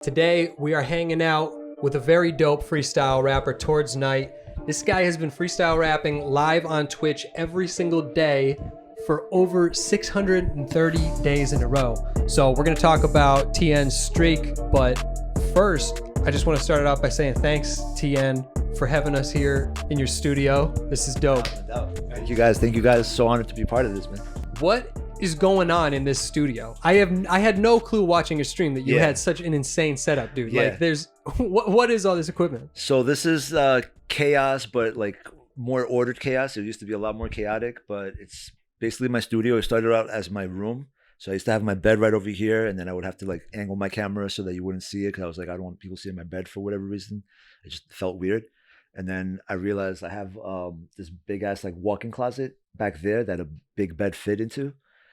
Today, we are hanging out with a very dope freestyle rapper, Towards Night. This guy has been freestyle rapping live on Twitch every single day for over 630 days in a row. So we're going to talk about TN's streak, but first, I just want to start it off by saying thanks, TN, for having us here in your studio. This is dope. Thank you guys. Thank you guys. So honored to be part of this, man. What is going on in this studio? I had no clue watching your stream that you had such an insane setup, dude. Yeah. Like, there's what is all this equipment? So this is chaos, but like more ordered chaos. It used to be a lot more chaotic, but it's basically my studio. It started out as my room. So I used to have my bed right over here, and then I would have to like angle my camera so that you wouldn't see it, because I was like, I don't want people seeing my bed for whatever reason. It just felt weird. And then I realized I have this big ass like walk-in closet back there that a big bed fit into.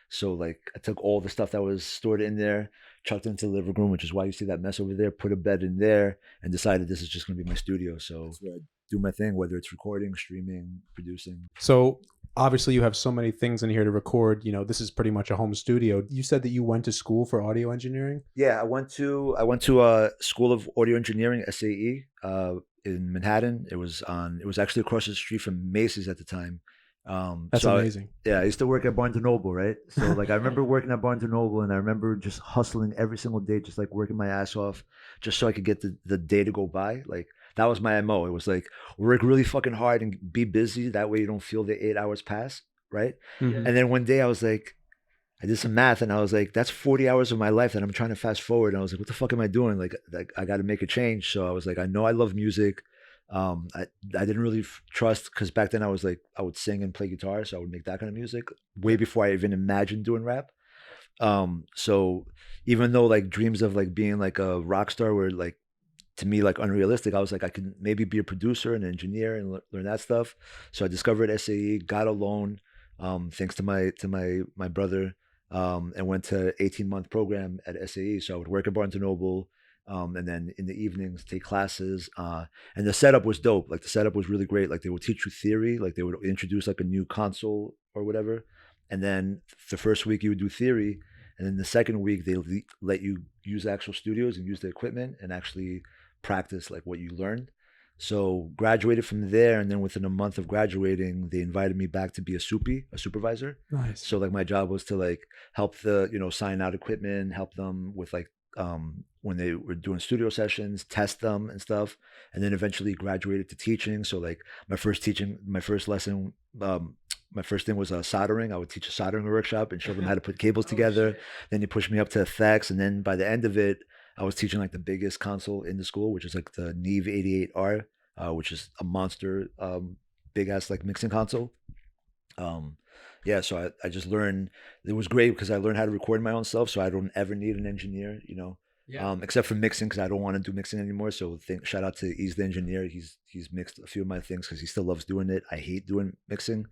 So like I took all the stuff that was stored in there, chucked it into the living room, which is why you see that mess over there, put a bed in there, and decided this is just going to be my studio. So that's where I do my thing, whether it's recording, streaming, producing. So obviously you have so many things in here to record. You know, this is pretty much a home studio. You said that you went to school for audio engineering? Yeah, I went to School of Audio Engineering, SAE, in Manhattan. It was actually across the street from Macy's at the time. That's amazing. I used to work at Barnes & Noble, right? So like I remember working at Barnes & Noble, and I remember just hustling every single day, just like working my ass off just so I could get the day to go by. Like that was my MO. It was like work really fucking hard and be busy. That way you don't feel the 8 hours pass, right? Mm-hmm. And then one day I was like, I did some math and I was like, that's 40 hours of my life that I'm trying to fast forward. And I was like, what the fuck am I doing? Like I got to make a change. So I was like, I know I love music. I didn't really trust, because back then I was like, I would sing and play guitar, so I would make that kind of music way before I even imagined doing rap. So even though like dreams of like being like a rock star were like to me like unrealistic, I was like, I could maybe be a producer and an engineer and learn that stuff. So I discovered SAE, got a loan, thanks to my brother, and went to 18-month program at SAE. So I would work at Barnes & Noble. And then in the evenings take classes, and the setup was dope. Like the setup was really great. Like they would teach you theory, like they would introduce like a new console or whatever, and then the first week you would do theory, and then the second week they let you use the actual studios and use the equipment and actually practice like what you learned. So graduated from there, and then within a month of graduating, they invited me back to be a supervisor. Nice. So like my job was to like help sign out equipment, help them with like when they were doing studio sessions, test them and stuff, and then eventually graduated to teaching. So like my first thing was soldering. I would teach a soldering workshop and show them how to put cables together. Then they pushed me up to effects, and then by the end of it, I was teaching like the biggest console in the school, which is like the Neve 88R, which is a monster, big ass like mixing console. So I just learned. It was great because I learned how to record my own stuff, so I don't ever need an engineer, except for mixing, because I don't want to do mixing anymore. So shout out to Ease the engineer. He's mixed a few of my things because he still loves doing it. I hate doing mixing,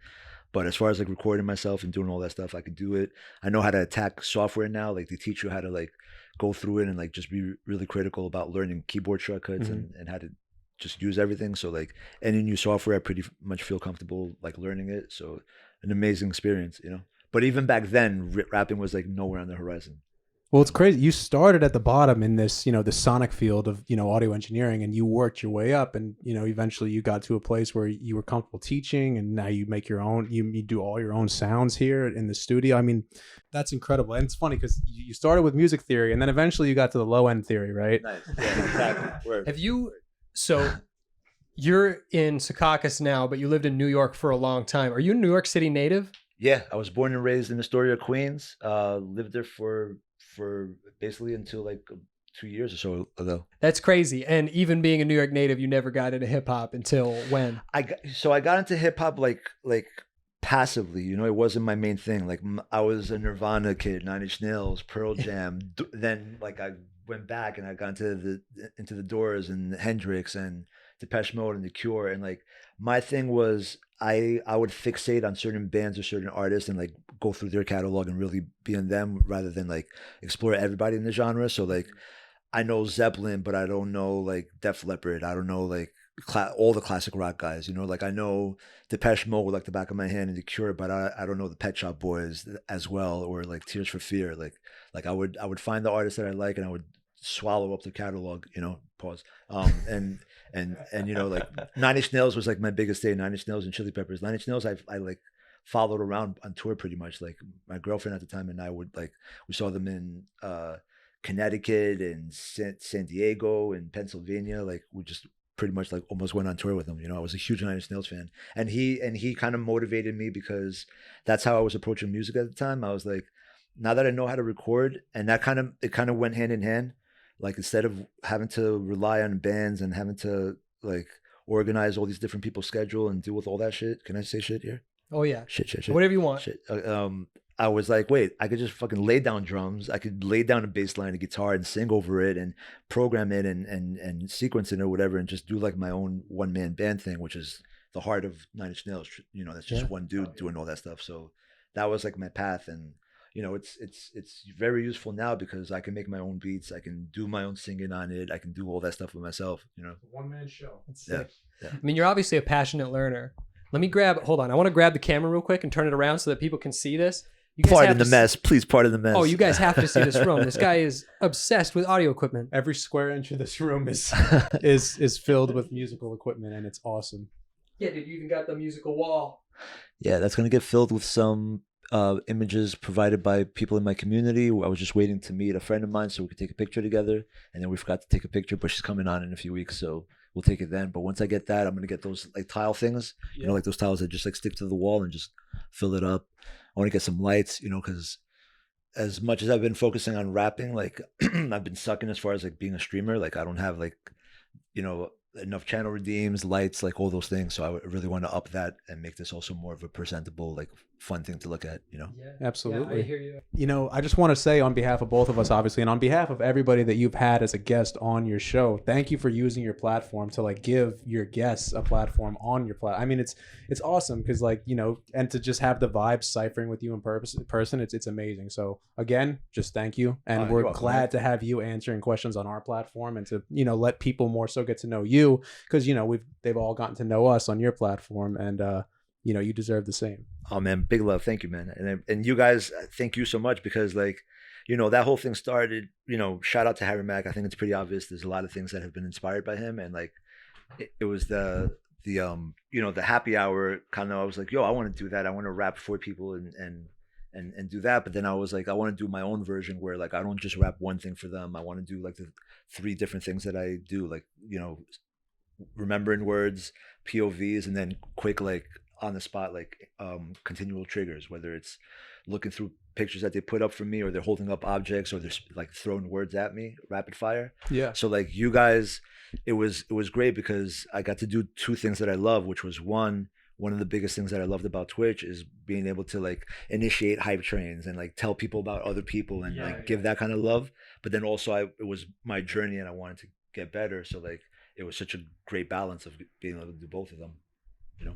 but as far as like recording myself and doing all that stuff, I could do it. I know how to attack software now. Like they teach you how to like go through it and like just be really critical about learning keyboard shortcuts and how to just use everything. So like any new software, I pretty much feel comfortable like learning it. So an amazing experience, But even back then, rapping was like nowhere on the horizon. Well, it's crazy. You started at the bottom in this, the sonic field of, audio engineering, and you worked your way up, and, eventually you got to a place where you were comfortable teaching, and now you make your own, you do all your own sounds here in the studio. I mean, that's incredible. And it's funny because you started with music theory, and then eventually you got to the low end theory, right? Nice. Yeah, exactly. So you're in Secaucus now, but you lived in New York for a long time. Are you a New York City native? Yeah, I was born and raised in Astoria, Queens. Lived there for basically until like 2 years or so ago. That's crazy. And even being a New York native, you never got into hip hop until when? I got into hip hop like passively. It wasn't my main thing. Like I was a Nirvana kid, Nine Inch Nails, Pearl Jam. Then like I went back and I got into the Doors and Hendrix and Depeche Mode and The Cure, and like my thing was I would fixate on certain bands or certain artists and like go through their catalog and really be in them rather than like explore everybody in the genre. So like I know Zeppelin, but I don't know like Def Leppard. I don't know like all the classic rock guys. Like I know Depeche Mode like the back of my hand and The Cure, but I don't know the Pet Shop Boys as well, or like Tears for Fear. Like I would find the artists that I like and I would swallow up the catalog, you know, pause. And you know, like Nine Inch Nails was like my biggest day. Nine Inch Nails and Chili Peppers. Nine Inch Nails, I like followed around on tour pretty much. Like my girlfriend at the time and I would like, we saw them in Connecticut and San Diego and Pennsylvania. Like we just pretty much like almost went on tour with them. You know, I was a huge Nine Inch Nails fan, and he kind of motivated me because that's how I was approaching music at the time. I was like, now that I know how to record, and it kind of went hand in hand. Like instead of having to rely on bands and having to like organize all these different people's schedule and deal with all that shit. Can I say shit here? Oh yeah. Shit. Whatever you want. Shit. I was like, wait, I could just fucking lay down drums. I could lay down a bass line, a guitar, and sing over it, and program it, and sequence it or whatever, and just do like my own one man band thing, which is the heart of Nine Inch Nails. You know, that's just one dude doing all that stuff. So that was like my path, and you know, it's very useful now because I can make my own beats. I can do my own singing on it. I can do all that stuff with myself. You know, One man show. Yeah. I mean, you're obviously a passionate learner. Let me hold on. I want to grab the camera real quick and turn it around so that people can see this. You guys pardon the mess. Please pardon the mess. Oh, you guys have to see this room. This guy is obsessed with audio equipment. Every square inch of this room is filled with musical equipment, and it's awesome. Yeah, dude, you even got the musical wall. Yeah, that's gonna get filled with some images provided by people in my community. I was just waiting to meet a friend of mine so we could take a picture together, and then we forgot to take a picture, but she's coming on in a few weeks, so we'll take it then. But once I get that, I'm gonna get those like tile things, you know, like those tiles that just like stick to the wall and just fill it up. I want to get some lights, you know, because as much as I've been focusing on rapping, like I've been sucking as far as like being a streamer. Like I don't have like, you know, enough channel redeems, lights, like all those things. So I really want to up that and make this also more of a presentable, like fun thing to look at, you know? Yeah, Absolutely. Yeah, I hear you. You know, I just want to say on behalf of both of us, obviously, and on behalf of everybody that you've had as a guest on your show, thank you for using your platform to like give your guests a platform on your platform. I mean, it's awesome because like, you know, and to just have the vibes ciphering with you in person, it's amazing. So again, just thank you. And we're glad to have you answering questions on our platform and to, you know, let people more so get to know you because, you know, they've all gotten to know us on your platform and, you know, you deserve the same. Oh man, big love. Thank you, man. And you guys, thank you so much because like, you know, that whole thing started, you know, shout out to Harry Mack. I think it's pretty obvious. There's a lot of things that have been inspired by him. And like, it was the you know, the happy hour kind of, I was like, yo, I want to do that. I want to rap for people and do that. But then I was like, I want to do my own version where like, I don't just rap one thing for them. I want to do like the 3 different things that I do, like, you know, remembering words, POVs, and then quick, like on the spot, like continual triggers, whether it's looking through pictures that they put up for me or they're holding up objects or they're like throwing words at me rapid fire. Yeah. So like you guys, it was great because I got to do 2 things that I love, which was one of the biggest things that I loved about Twitch is being able to like initiate hype trains and like tell people about other people and give that kind of love. But then also it was my journey and I wanted to get better. So like it was such a great balance of being able to do both of them, you know?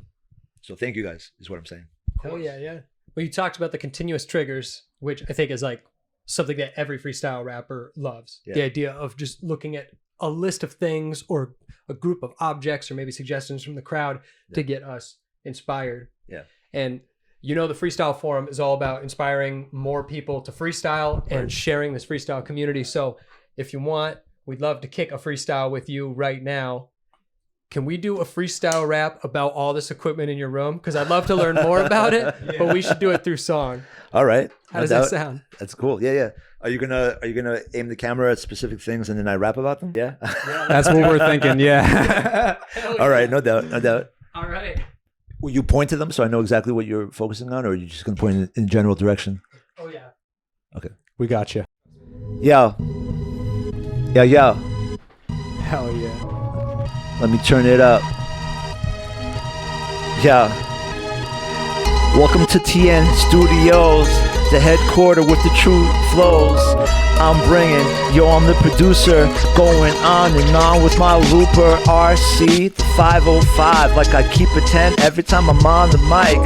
So thank you guys is what I'm saying. Oh yeah, yeah. Well, you talked about the continuous triggers, which I think is like something that every freestyle rapper loves. Yeah. The idea of just looking at a list of things or a group of objects or maybe suggestions from the crowd to get us inspired. Yeah. And you know, the Freestyle Forum is all about inspiring more people to freestyle and sharing this freestyle community. So if you want, we'd love to kick a freestyle with you right now. Can we do a freestyle rap about all this equipment in your room? Because I'd love to learn more about it, but we should do it through song. All right. How does that sound? That's cool. Yeah, yeah. Are you gonna aim the camera at specific things and then I rap about them? Yeah. That's what we're thinking. Yeah. All right. No doubt. No doubt. All right. Will you point to them so I know exactly what you're focusing on, or are you just gonna point in general direction? Oh yeah. Okay. We got you. Yo. Yo, yo. Hell yeah. Let me turn it up. Yeah. Welcome to TN Studios, the headquarters with the true flows. I'm bringing, yo, I'm the producer, going on and on with my looper, RC, the 505, like I keep it 10 every time I'm on the mic.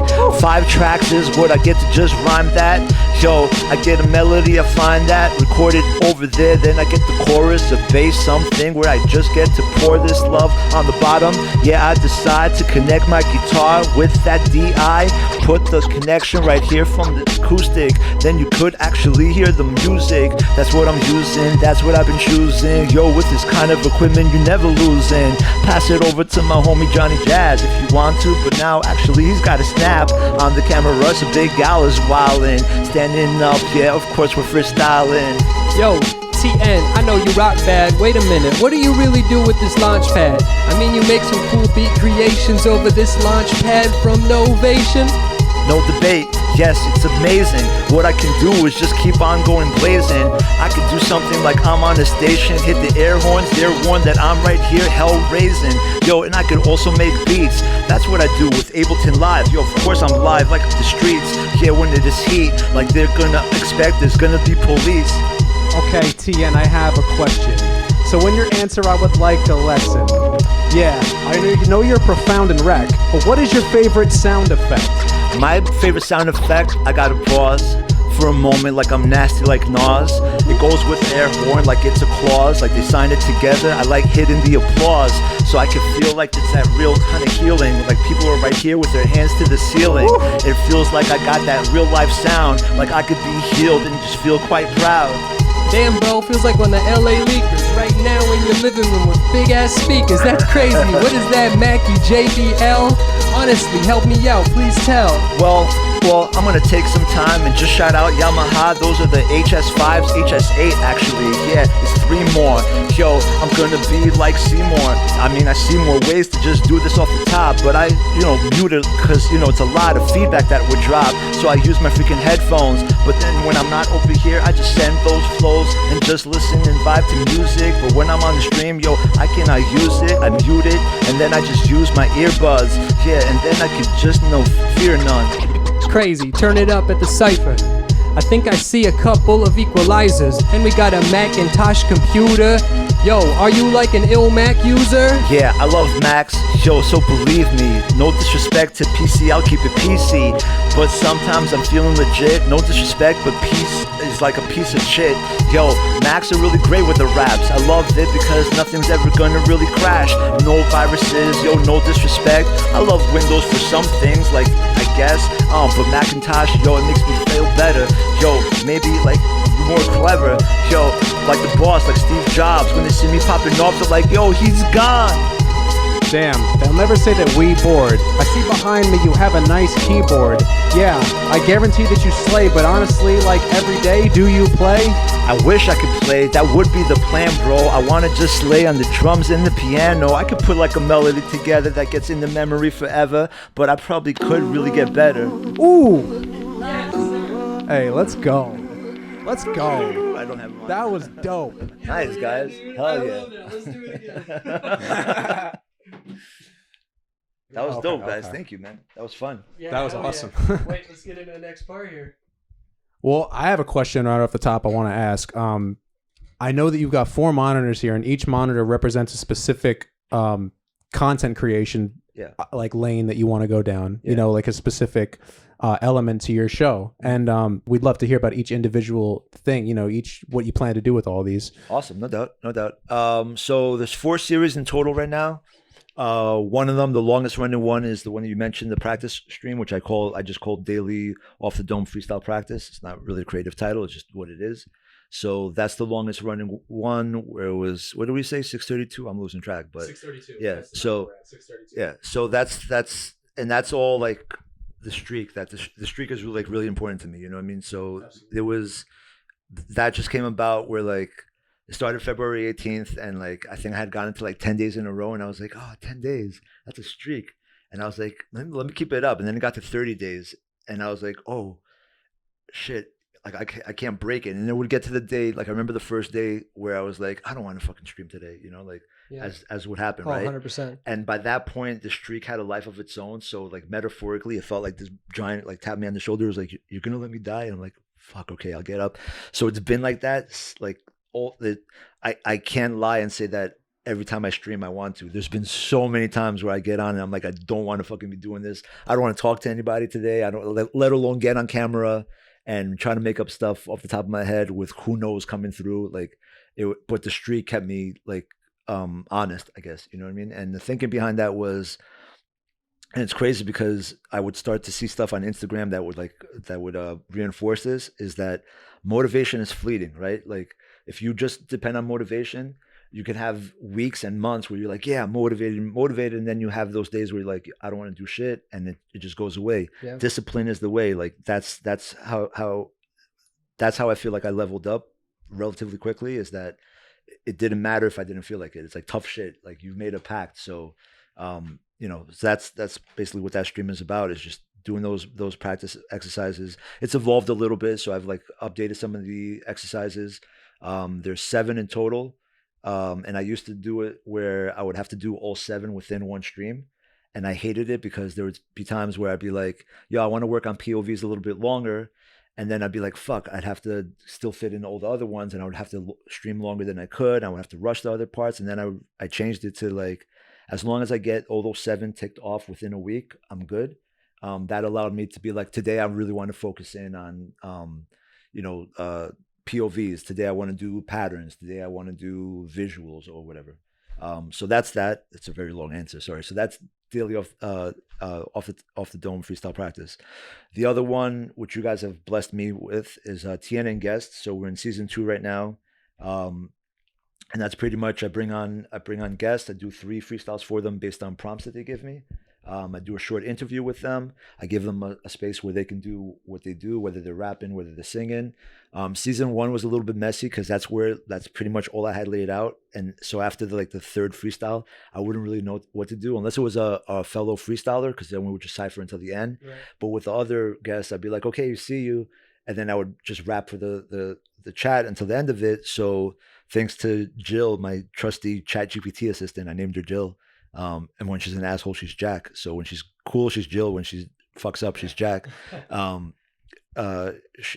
5 tracks is what I get to just rhyme that. Yo, I get a melody, I find that, record it over there, then I get the chorus, a bass, something where I just get to pour this love on the bottom. Yeah, I decide to connect my guitar with that DI, put the connection right here from the acoustic, then you could actually hear the music. That's what I'm using, that's what I've been choosing. Yo, with this kind of equipment you never losing. Pass it over to my homie Johnny Jazz if you want to, but now actually he's got a snap on the camera. So Big Gal is wildin', standing up, yeah, of course we're freestyling. Yo, TN, I know you rock bad. Wait a minute, what do you really do with this launch pad? I mean, you make some cool beat creations over this launch pad from Novation. No debate, yes, it's amazing. What I can do is just keep on going blazing. I could do something like I'm on a station, hit the air horns, they're warned that I'm right here, hell raising. Yo, and I could also make beats. That's what I do with Ableton Live. Yo, of course I'm live like the streets. Yeah, when it is heat, like they're gonna expect there's gonna be police. Okay, TN, I have a question. So in your answer, I would like a lesson. Yeah, I know you're profound and wreck, but what is your favorite sound effect? My favorite sound effect, I gotta pause for a moment like I'm nasty like Nas. It goes with air horn like it's a clause, like they signed it together. I like hitting the applause so I can feel like it's that real kind of healing, like people are right here with their hands to the ceiling. It feels like I got that real life sound, like I could be healed and just feel quite proud. Damn, bro, feels like on the LA Leakers right now in your living room with big ass speakers. That's crazy. What is that, Mackie JBL? Honestly, help me out, please tell. Well, I'm gonna take some time and just shout out Yamaha. Those are the HS5s, HS8 actually. Yeah, it's 3 more. Yo, I'm gonna be like Seymour. I mean, I see more ways to just do this off the top, but I, mute it because, it's a lot of feedback that would drop. So I use my freaking headphones. But then when I'm not over here, I just send those flows and just listen and vibe to music. But when I'm on the stream, yo, I cannot use it, I mute it, and then I just use my earbuds. Yeah, and then I can just fear none. Crazy, turn it up at the cypher. I think I see a couple of equalizers, and we got a Macintosh computer. Yo, are you like an ill Mac user? Yeah, I love Macs, yo, so believe me. No disrespect to PC, I'll keep it PC. But sometimes I'm feeling legit, no disrespect, but peace is like a piece of shit. Yo, Macs are really great with the raps. I love it because nothing's ever gonna really crash. No viruses, yo, no disrespect. I love Windows for some things, like, I guess. But Macintosh, yo, it makes me feel better. Yo, maybe like more clever. Yo, like the boss, like Steve Jobs. When they see me popping off, they're like, yo, he's gone. Damn, they'll never say that we bored. I see behind me you have a nice keyboard. Yeah, I guarantee that you slay, but honestly, like every day, do you play? I wish I could play, that would be the plan, bro. I wanna just lay on the drums and the piano. I could put like a melody together that gets in the memory forever, but I probably could really get better. Ooh! Hey, let's go. Let's go. I don't have one. That was dope. Nice, guys. Hell yeah. Let's do it again. That was Okay, dope, guys. okay. Thank you, man. That was fun. Yeah, That was hell awesome. yeah. Wait, let's get into the next part here. Well, I have a question right off the top I want to ask. I know that you've got 4 monitors here, and each monitor represents a specific content creation like lane that you want to go down. Yeah. You know, like a specific element to your show. And we'd love to hear about each individual thing, you know, each what you plan to do with all these. Awesome. No doubt. No doubt. So there's 4 series in total right now. One of them, the longest running one, is the one that you mentioned, the practice stream, which I just called Daily Off the Dome Freestyle Practice. It's not really a creative title, it's just what it is. So that's the longest running one, where it was, what did we say, 632? I'm losing track, but 632. yeah. So 632. Yeah. So that's all like the streak. That the streak is really, like really important to me. You know what I mean? So absolutely. That just came about where like. It started February 18th, and like I think I had gotten to like 10 days in a row, and I was like, oh, 10 days, that's a streak. And I was like, let me keep it up. And then it got to 30 days, and I was like, oh, shit, like I can't break it. And it would get to the day, like I remember the first day where I was like, I don't want to fucking stream today, you know, like as would happen, right? 100%. And by that point, the streak had a life of its own. So like metaphorically, it felt like this giant like tapped me on the shoulder, was like, you're gonna let me die? And I'm like, fuck, okay, I'll get up. So it's been like that, like. I can't lie and say that every time I stream, I want to. There's been so many times where I get on and I'm like, I don't want to fucking be doing this. I don't want to talk to anybody today. I don't, let alone get on camera and trying to make up stuff off the top of my head with who knows coming through. Like, but the streak kept me like honest, I guess. You know what I mean? And the thinking behind that was, and it's crazy because I would start to see stuff on Instagram that would reinforce this, is that motivation is fleeting, right? Like, if you just depend on motivation, you can have weeks and months where you're like, yeah, I'm motivated. And then you have those days where you're like, I don't want to do shit. And it just goes away. Yeah. Discipline is the way. Like, that's how I feel like I leveled up relatively quickly, is that it didn't matter if I didn't feel like it. It's like tough shit. Like, you've made a pact. So, you know, so that's basically what that stream is about, is just doing those practice exercises. It's evolved a little bit. So I've like updated some of the exercises. There's 7 in total. And I used to do it where I would have to do all 7 within one stream. And I hated it because there would be times where I'd be like, yo, I want to work on POVs a little bit longer. And then I'd be like, fuck, I'd have to still fit in all the other ones. And I would have to stream longer than I could. I would have to rush the other parts. And then I changed it to like, as long as I get all those 7 ticked off within a week, I'm good. That allowed me to be like, today I really want to focus in on, POVs. Today I want to do patterns. Today I want to do visuals or whatever. So that's that. It's a very long answer. Sorry. So that's daily off the dome freestyle practice. The other one, which you guys have blessed me with, is TN and guests. So we're in season 2 right now. And that's pretty much, I bring on guests. I do 3 freestyles for them based on prompts that they give me. I do a short interview with them. I give them a space where they can do what they do, whether they're rapping, whether they're singing. Season 1 was a little bit messy because that's pretty much all I had laid out. And so after the 3rd freestyle, I wouldn't really know what to do unless it was a fellow freestyler, because then we would just cipher until the end. Right. But with the other guests, I'd be like, okay, see you. And then I would just rap for the chat until the end of it. So thanks to Jill, my trusty chat GPT assistant, I named her Jill. And when she's an asshole, she's Jack. So when she's cool, she's Jill. When she fucks up, she's Jack. I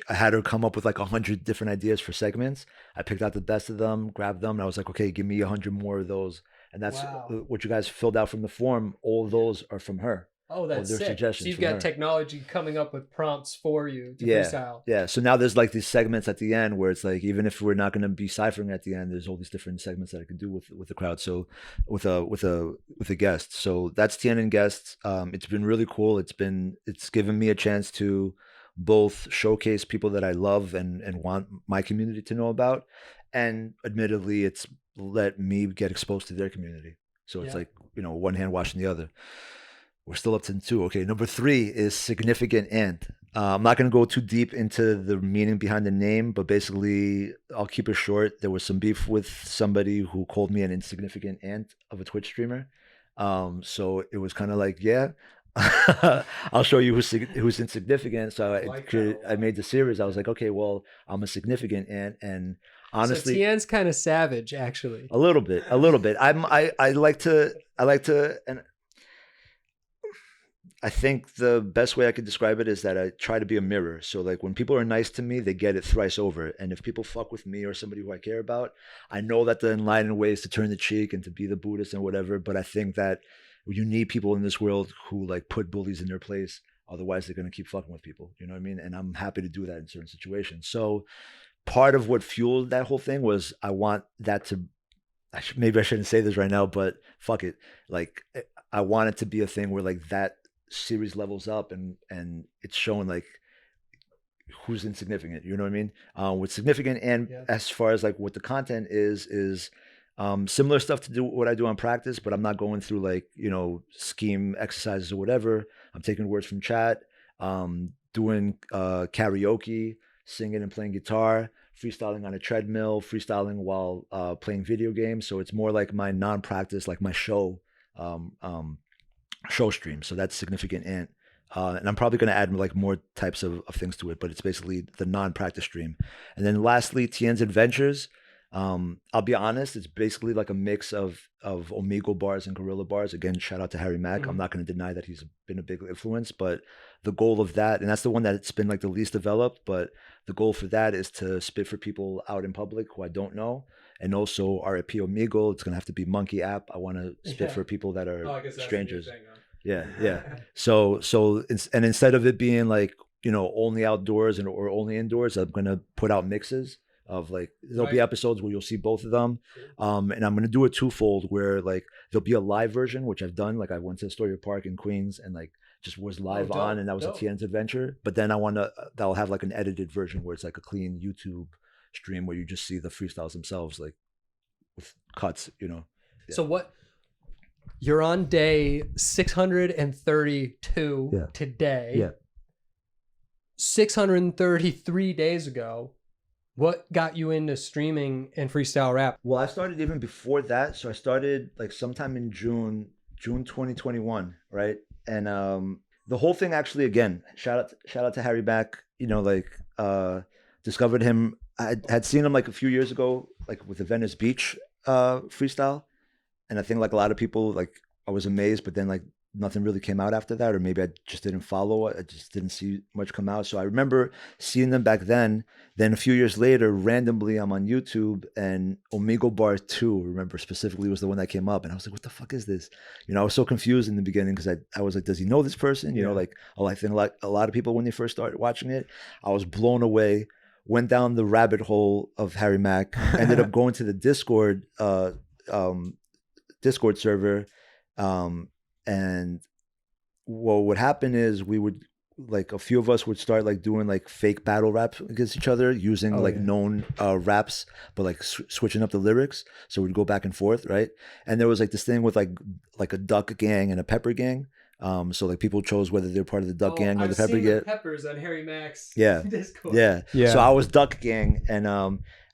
had her come up with like 100 different ideas for segments. I picked out the best of them, grabbed them, and I was like, okay, give me 100 more of those. And that's what you guys filled out from the form. All of those are from her. Oh, that's sick. So you've got technology coming up with prompts for you to freestyle. Yeah. So now there's like these segments at the end where it's like, even if we're not going to be ciphering at the end, there's all these different segments that I can do with the crowd. So with a guest. So that's TN and guests. It's been really cool. It's given me a chance to both showcase people that I love and want my community to know about. And admittedly, it's let me get exposed to their community. So it's like, one hand washing the other. We're still up to 2. Okay, number 3 is significant ant. I'm not going to go too deep into the meaning behind the name, but basically, I'll keep it short. There was some beef with somebody who called me an insignificant ant of a Twitch streamer. So it was kind of like, yeah, I'll show you who's insignificant. So I made the series. I was like, okay, well, I'm a significant ant, and honestly, so Tien's kind of savage, actually. A little bit. I like to, and I think the best way I could describe it is that I try to be a mirror. So like when people are nice to me, they get it thrice over. And if people fuck with me or somebody who I care about, I know that the enlightened way is to turn the cheek and to be the Buddhist and whatever. But I think that you need people in this world who like put bullies in their place. Otherwise, they're going to keep fucking with people. You know what I mean? And I'm happy to do that in certain situations. So part of what fueled that whole thing was I want that to, maybe I shouldn't say this right now, but fuck it. Like I want it to be a thing where like that series levels up and it's showing like who's insignificant, you know what I mean? With significant and as far as like what the content is similar stuff to do what I do on practice, but I'm not going through like, scheme exercises or whatever. I'm taking words from chat, doing karaoke, singing and playing guitar, freestyling on a treadmill, freestyling while playing video games. So it's more like my non-practice, like my show stream. So that's significant ant. And I'm probably going to add like more types of things to it, but it's basically the non-practice stream. And then lastly, Tien's Adventures. I'll be honest, it's basically like a mix of Omegle bars and Gorilla bars. Again, shout out to Harry Mack. Mm-hmm. I'm not going to deny that he's been a big influence, but the goal of that, and that's the one that it's been like the least developed, but the goal for that is to spit for people out in public who I don't know. and also RIP Omegle. It's gonna have to be Monkey app. I want to spit for people that are strangers. Yeah. And instead of it being like, you know, only outdoors or only indoors, I'm gonna put out mixes of like, there'll be episodes where you'll see both of them. And I'm gonna do a twofold where like there'll be a live version, which I've done. Like I went to Astoria Park in Queens and like just was live on, and that was a TN's adventure. But then that'll have like an edited version where it's like a clean YouTube stream where you just see the freestyles themselves, like with cuts, you know. Yeah. So you're on day 632 today. Yeah. 633 days ago, what got you into streaming and freestyle rap? Well, I started even before that. So I started like sometime in June 2021, right? And the whole thing actually, again, shout out to Harry Mack, you know, like discovered him. I had seen him like a few years ago, like with the Venice Beach freestyle. And I think like a lot of people, like I was amazed, but then like nothing really came out after that, or maybe I just didn't follow it. I just didn't see much come out. So I remember seeing them back then. Then a few years later, randomly, I'm on YouTube, and Omegle Bar 2, remember specifically, was the one that came up. And I was like, what the fuck is this? You know, I was so confused in the beginning because I was like, does he know this person? You know, like, I think like a lot of people when they first started watching it, I was blown away, went down the rabbit hole of Harry Mack, ended up going to the Discord server. And what would happen is we would, like, a few of us would start like doing like fake battle raps against each other using known raps, but like switching up the lyrics. So we'd go back and forth, right? And there was like this thing with like a duck gang and a pepper gang. So like people chose whether they're part of the duck gang or the pepper gang. Peppers on Harry Mack's Discord. Yeah. So I was duck gang, and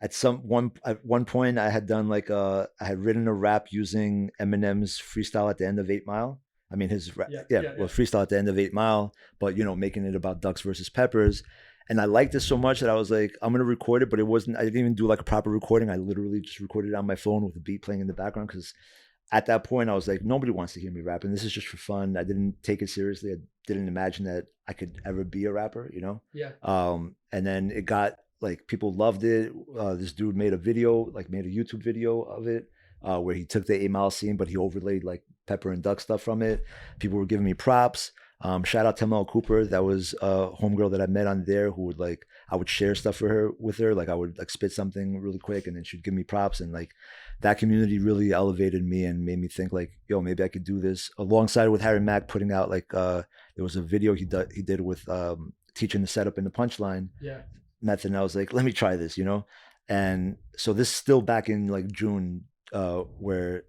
at one point I had done like I had written a rap using Eminem's freestyle at the end of 8 Mile. I mean his freestyle at the end of 8 Mile, but you know, making it about ducks versus peppers. And I liked it so much that I was like, I'm gonna record it, but I didn't even do like a proper recording. I literally just recorded it on my phone with the beat playing in the background, because at that point I was like, nobody wants to hear me rapping. This is just for fun. I didn't take it seriously. I didn't imagine that I could ever be a rapper, you know? And then it got like, people loved it. This dude made a YouTube video of it, where he took the 8 Mile scene, but he overlaid like pepper and duck stuff from it. People were giving me props. Shout out to Mel Cooper. That was a homegirl that I met on there who would like, I would share stuff with her. Like I would like spit something really quick and then she'd give me props. And like that community really elevated me and made me think like, yo, maybe I could do this, alongside with Harry Mack putting out like, there was a video he did with teaching the setup and the punchline method. And I was like, let me try this, you know? And so this is still back in like June, where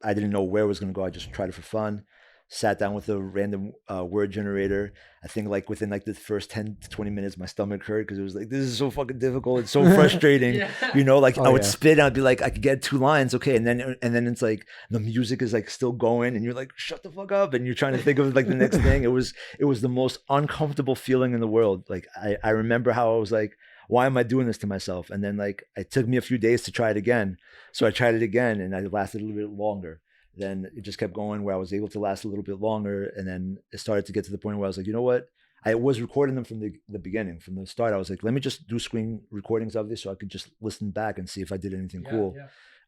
I didn't know where it was going to go. I just tried it for fun. Sat down with a random word generator. I think like within like the first 10 to 20 minutes, my stomach hurt, because it was like, this is so fucking difficult. It's so frustrating. You know, like I would spit and I'd be like, I could get 2 lines. Okay. And then it's like the music is like still going and you're like, shut the fuck up. And you're trying to think of like the next thing. It was the most uncomfortable feeling in the world. Like I remember how I was like, why am I doing this to myself? And then like, it took me a few days to try it again. So I tried it again and I lasted a little bit longer. Then it just kept going where I was able to last a little bit longer. And then it started to get to the point where I was like, you know what? I was recording them from the beginning, from the start. I was like, let me just do screen recordings of this so I could just listen back and see if I did anything cool.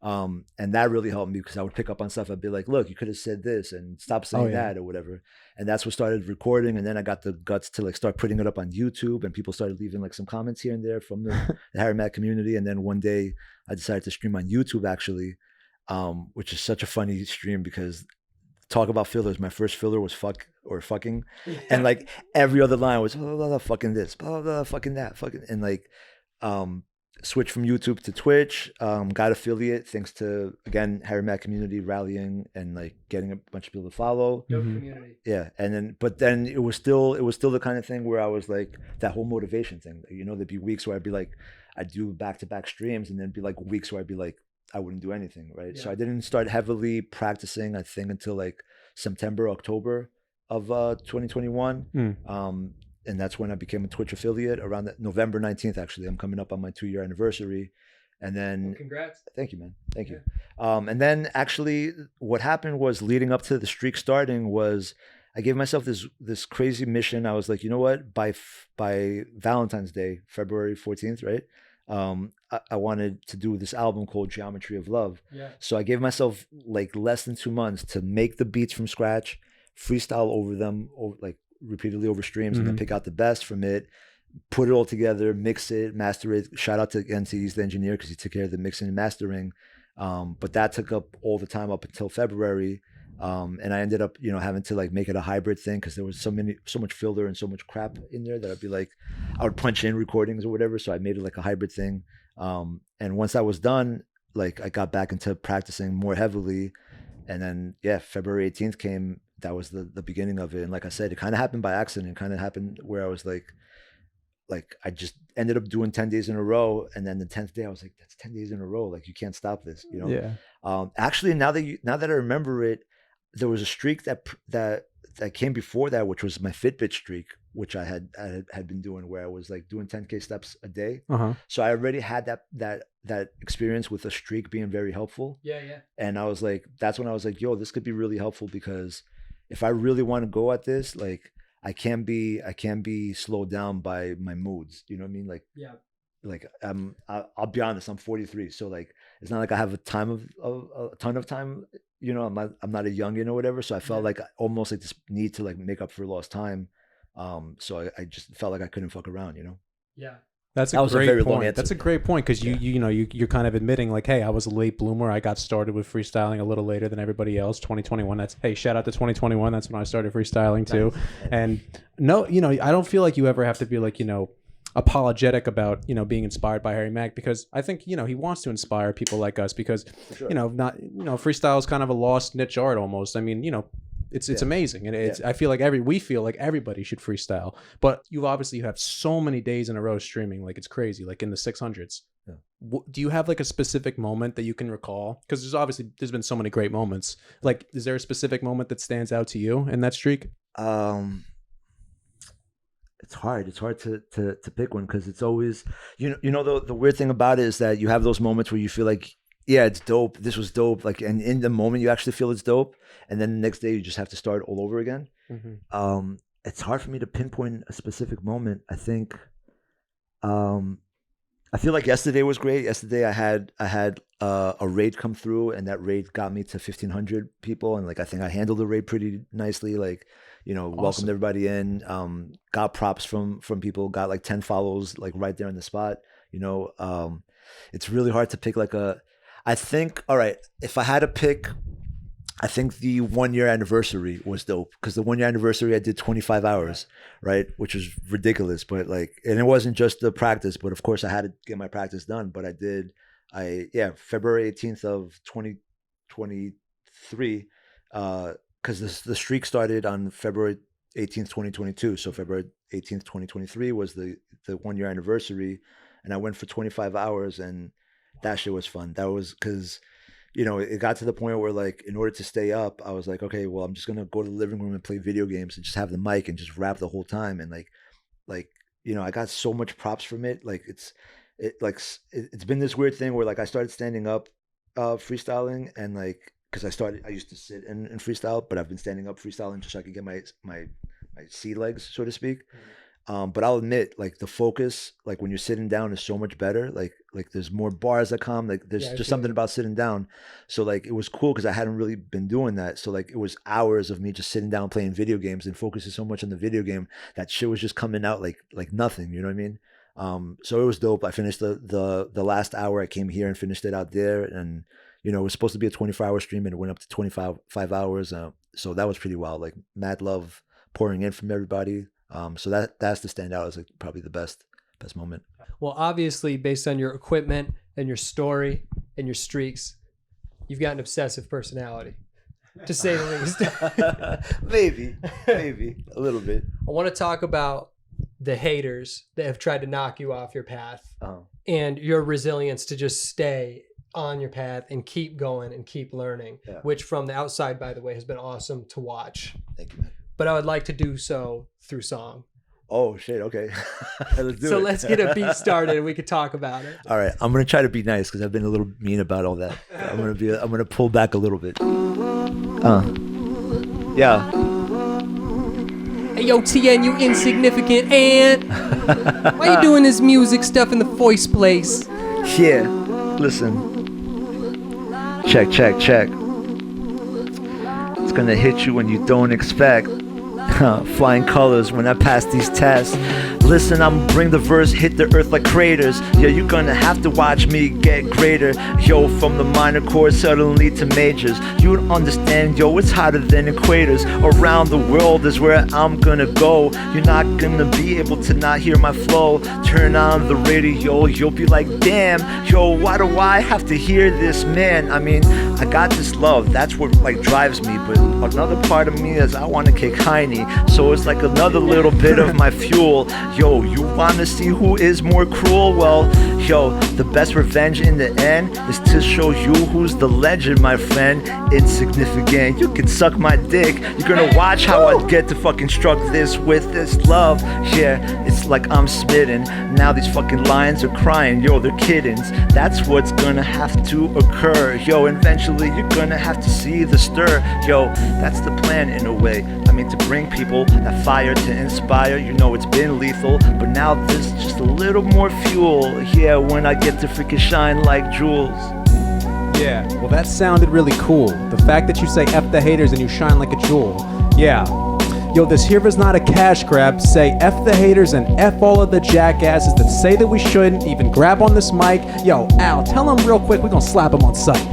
And that really helped me, because I would pick up on stuff. I'd be like, look, you could have said this and stop saying that or whatever. And that's what started recording. And then I got the guts to like start putting it up on YouTube, and people started leaving like some comments here and there from the Harry Mack community. And then one day I decided to stream on YouTube, actually. Which is such a funny stream, because talk about fillers. My first filler was fuck or fucking. And like every other line was blah, blah, blah, fucking this, blah, blah, fucking that, fucking. And like, switched from YouTube to Twitch, got affiliate thanks to, again, Harry Mack community rallying and like getting a bunch of people to follow. Community. Yeah. And then, but then it was still the kind of thing where I was like, that whole motivation thing, you know, there'd be weeks where I'd be like, I'd do back-to-back streams, and then be like weeks where I'd be like, I wouldn't do anything, right? So I didn't start heavily practicing, I think, until like September, October of 2021. And that's when I became a Twitch affiliate, around that November 19th, actually. I'm coming up on my 2-year anniversary. And then congrats. Thank you, man. Thank you. And then actually what happened was, leading up to the streak starting, was I gave myself this crazy mission. I was like, you know what? By Valentine's Day, February 14th, right? I wanted to do this album called Geometry of Love. Yeah. So I gave myself like less than 2 months to make the beats from scratch, freestyle over them, like repeatedly over streams, and then pick out the best from it, put it all together, mix it, master it. Shout out to he's the engineer because he took care of the mixing and mastering. But that took up all the time up until February. And I ended up, having to like make it a hybrid thing because there was so much filler and so much crap in there that I'd be like, I would punch in recordings or whatever. So I made it like a hybrid thing. And once that was done, like I got back into practicing more heavily. And then, February 18th came. That was the beginning of it. And like I said, it kind of happened by accident. It kind of happened where I was like I just ended up doing 10 days in a row. And then the 10th day I was like, that's 10 days in a row. Like you can't stop this, Yeah. Actually, now that I remember it, there was a streak that came before that, which was my Fitbit streak, which I had been doing, where I was like doing 10K steps a day. So I already had that experience with a streak being very helpful. Yeah. And I was like, that's when I was like, yo, this could be really helpful because if I really want to go at this, like I can't be slowed down by my moods. You know what I mean? Like, yeah. Like I'll be honest, I'm 43, so like it's not like I have a ton of time. I'm not a youngin or whatever. So I felt like almost like this need to like make up for lost time. So I just felt like I couldn't fuck around. Yeah. That's a great point. That's a great point because you're kind of admitting like, hey, I was a late bloomer. I got started with freestyling a little later than everybody else. 2021. Shout out to 2021. That's when I started freestyling too. Nice. And no, I don't feel like you ever have to be like, apologetic about being inspired by Harry Mack, because I think he wants to inspire people like us because sure. Freestyle is kind of a lost niche art almost. I mean, it's amazing, and it's I feel like we feel like everybody should freestyle, but you have so many days in a row streaming, like it's crazy, like in the 600s. Do you have like a specific moment that you can recall? Because there's been so many great moments. Like, is there a specific moment that stands out to you in that streak? It's hard to pick one because it's always the weird thing about it is that you have those moments where you feel like, yeah, it's dope, this was dope, like, and in the moment you actually feel it's dope, and then the next day you just have to start all over again. It's hard for me to pinpoint a specific moment. I think I feel like yesterday was great. Yesterday I had a raid come through, and that raid got me to 1,500 people, and like I think I handled the raid pretty nicely. Like, awesome. Welcomed everybody in. Got props from people. Got like 10 follows like right there on the spot. It's really hard to pick like I think, all right, if I had to pick, I think the 1 year anniversary was dope because the 1 year anniversary I did 25 hours, right? Which was ridiculous, but like, and it wasn't just the practice, but of course I had to get my practice done. But February 18th of 2023, because the streak started on February 18th, 2022. So February 18th, 2023 was the 1 year anniversary, and I went for 25 hours, and that shit was fun. That was because it got to the point where like in order to stay up, I was like, okay, well, I'm just gonna go to the living room and play video games and just have the mic and just rap the whole time. And I got so much props from it. Like it's been this weird thing where like I started standing up freestyling, and like because I used to sit and freestyle, but I've been standing up freestyling just so I could get my sea legs, so to speak. But I'll admit, like the focus, like when you're sitting down, is so much better. Like there's more bars that come. Like there's just something about sitting down. So like it was cool because I hadn't really been doing that. So like it was hours of me just sitting down playing video games and focusing so much on the video game that shit was just coming out like nothing. You know what I mean? So it was dope. I finished the last hour. I came here and finished it out there, and it was supposed to be a 24-hour stream, and it went up to 25 hours. So that was pretty wild. Like mad love pouring in from everybody. So that's the standout as like probably the best moment. Well, obviously, based on your equipment and your story and your streaks, you've got an obsessive personality, to say the least. maybe a little bit. I want to talk about the haters that have tried to knock you off your path, and your resilience to just stay on your path and keep going and keep learning, which from the outside, by the way, has been awesome to watch. Thank you, man. But I would like to do so through song. Oh shit! Okay, let's do it. So let's get a beat started, and we could talk about it. All right, I'm gonna try to be nice because I've been a little mean about all that. I'm gonna pull back a little bit. Yeah. Hey, yo, TN, you insignificant ant. Why you doing this music stuff in the first place? Yeah, listen. Check, check, check. It's gonna hit you when you don't expect. Flying colors when I pass these tests. Listen, I'ma bring the verse, hit the earth like craters. Yeah, you're gonna have to watch me get greater. Yo, from the minor chords suddenly to majors. You don't understand, yo, it's hotter than equators. Around the world is where I'm gonna go. You're not gonna be able to not hear my flow. Turn on the radio, you'll be like, damn, yo, why do I have to hear this, man? I mean, I got this love, that's what like drives me. But another part of me is I wanna kick Heine. So it's like another little bit of my fuel. Yo, you wanna see who is more cruel? Well, yo, the best revenge in the end is to show you who's the legend, my friend. Insignificant, you can suck my dick. You're gonna watch how I get to fucking struck this with this love. Yeah, it's like I'm smitten. Now these fucking lions are crying, yo, they're kittens. That's what's gonna have to occur. Yo, eventually you're gonna have to see the stir. Yo, that's the plan in a way. I mean, to bring people that fire to inspire. You know it's been lethal, but now there's just a little more fuel. Yeah, when I get to freaking shine like jewels. Yeah, well that sounded really cool. The fact that you say F the haters and you shine like a jewel. Yeah. Yo, this here is not a cash grab. Say F the haters and F all of the jackasses that say that we shouldn't even grab on this mic. Yo, Al, tell them real quick, we're gonna slap them on sight.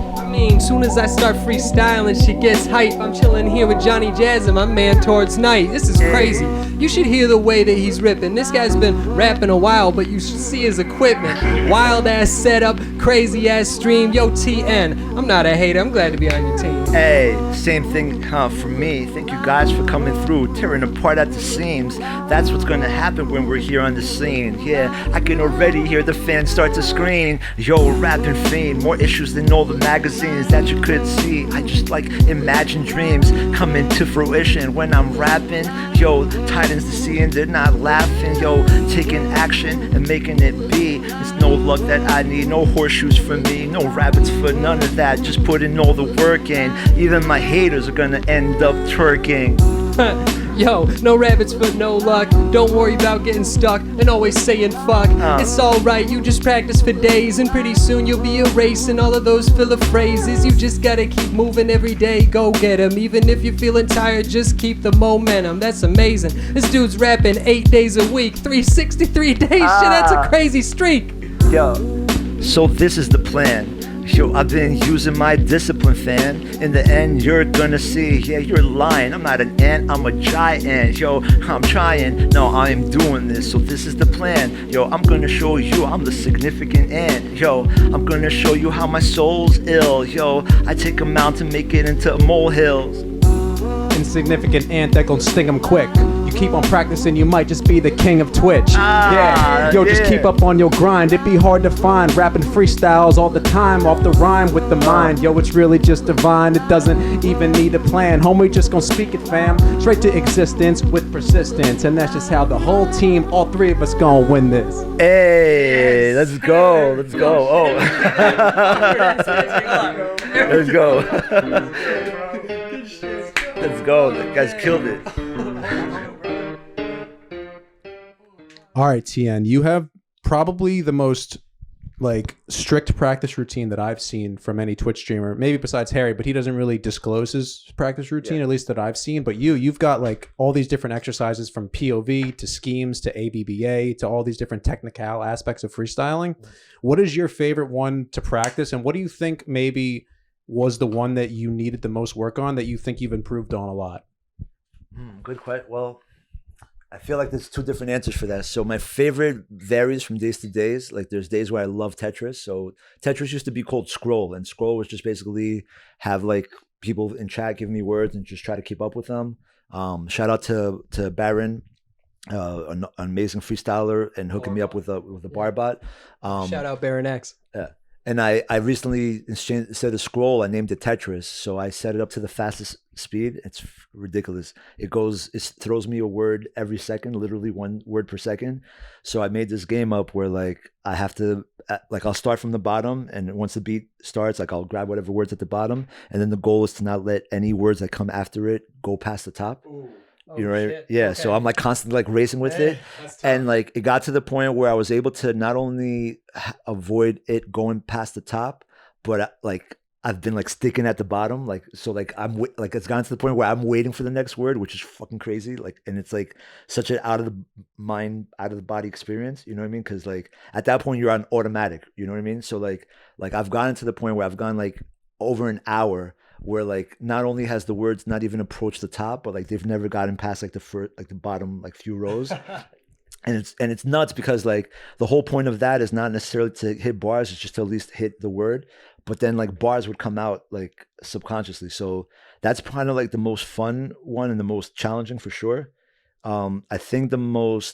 Soon as I start freestyling, she gets hype. I'm chilling here with Johnny Jazz and my man Towards Night. This is crazy. You should hear the way that he's ripping. This guy's been rapping a while, but you should see his equipment. Wild ass setup, crazy ass stream. Yo, TN, I'm not a hater. I'm glad to be on your team. Hey, same thing for me. Thank you guys for coming through, tearing apart at the seams. That's what's gonna happen when we're here on the scene. Yeah, I can already hear the fans start to scream. Yo, rapping fiend, more issues than all the magazines that you could see. I just like imagine dreams coming to fruition when I'm rapping. Yo, Titans the sea and they're not laughing. Yo, taking action and making it be. It's no luck that I need, no horseshoes for me, no rabbits for none of that. Just putting all the work in. Even my haters are gonna end up twerking. Yo, no rabbits for no luck. Don't worry about getting stuck and always saying fuck. It's alright, you just practice for days and pretty soon you'll be erasing all of those filler phrases. You just gotta keep moving every day, go get 'em. Even if you're feeling tired, just keep the momentum. That's amazing. This dude's rapping 8 days a week, 363 days. Shit, that's a crazy streak. Yo, so this is the plan. Yo, I've been using my discipline, fan. In the end, you're gonna see, yeah, you're lying. I'm not an ant, I'm a giant. Yo, I'm trying, no, I am doing this. So this is the plan. Yo, I'm gonna show you I'm the significant ant. Yo, I'm gonna show you how my soul's ill. Yo, I take a mountain, make it into molehills. Insignificant ant that gon' sting 'em quick. You keep on practicing, you might just be the king of Twitch. Yeah, yo, just keep up on your grind. It'd be hard to find rapping freestyles all the time off the rhyme with the mind. Yo, it's really just divine. It doesn't even need a plan. Homie, just gon' speak it, fam. Straight to existence with persistence, and that's just how the whole team, all three of us, gon' win this. Hey, let's go, let's go. Oh, let's go. Let's go. That guys killed it. All right, TN, you have probably the most like strict practice routine that I've seen from any Twitch streamer, maybe besides Harry, but he doesn't really disclose his practice routine, at least that I've seen. But you've got like all these different exercises from POV to schemes to ABBA to all these different technical aspects of freestyling. What is your favorite one to practice, and what do you think maybe was the one that you needed the most work on that you think you've improved on a lot? Good question. Well, I feel like there's two different answers for that. So my favorite varies from days to days. Like there's days where I love Tetris. So Tetris used to be called Scroll, and Scroll was just basically have like people in chat give me words and just try to keep up with them. Shout out to Baron, an amazing freestyler, and hooking me up with a bar bot. Shout out Baron X. Yeah. And I recently, instead of Scroll, I named it Tetris. So I set it up to the fastest speed. It's ridiculous. It throws me a word every second, literally 1 word per second. So I made this game up where like I have to, like I'll start from the bottom, and once the beat starts, like I'll grab whatever words at the bottom. And then the goal is to not let any words that come after it go past the top. Oh, You know, right? shit. Yeah. Okay. So I'm like constantly like racing with it. That's tough. And like it got to the point where I was able to not only avoid it going past the top, but like I've been like sticking at the bottom. Like, so like like it's gotten to the point where I'm waiting for the next word, which is fucking crazy. Like, and it's like such an out of the mind, out of the body experience. You know what I mean? Cause like at that point you're on automatic, you know what I mean? So like I've gotten to the point where I've gone like over an hour where like not only has the words not even approached the top, but like they've never gotten past like the first, like the bottom like few rows. And it's nuts because like the whole point of that is not necessarily to hit bars, it's just to at least hit the word. But then like bars would come out like subconsciously. So that's kind of like the most fun one and the most challenging for sure. I think the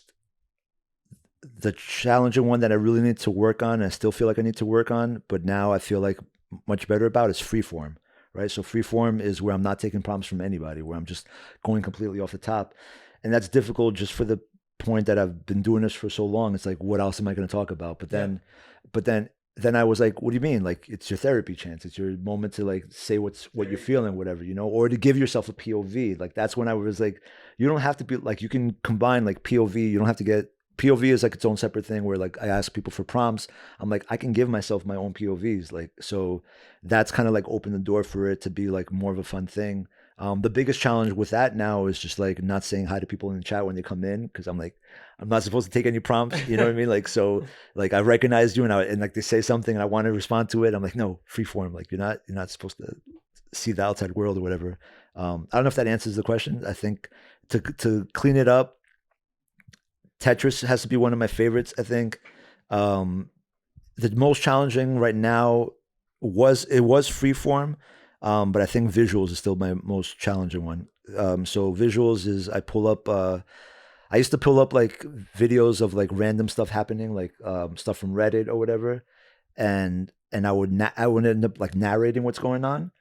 challenging one that I really need to work on, and I still feel like I need to work on, but now I feel like much better about is freeform, right? So freeform is where I'm not taking prompts from anybody, where I'm just going completely off the top. And that's difficult just for the point that I've been doing this for so long. It's like, what else am I going to talk about? But then I was like, what do you mean? Like, it's your therapy chance. It's your moment to like say what you're feeling, whatever, you know, or to give yourself a POV. Like, that's when I was like, you don't have to be like, you can combine like POV. You don't have to get POV is like its own separate thing where like I ask people for prompts. I'm like, I can give myself my own POVs. Like, so that's kind of like opened the door for it to be like more of a fun thing. The biggest challenge with that now is just like not saying hi to people in the chat when they come in, because I'm like, I'm not supposed to take any prompts, you know what I mean? Like, so like I recognized you and like they say something and I want to respond to it. I'm like, no, free form. Like you're not supposed to see the outside world or whatever. I don't know if that answers the question. I think to clean it up, Tetris has to be one of my favorites. I think the most challenging right now was freeform. But I think visuals is still my most challenging one. So visuals is I used to pull up like videos of like random stuff happening, like stuff from Reddit or whatever, and I would end up like narrating what's going on.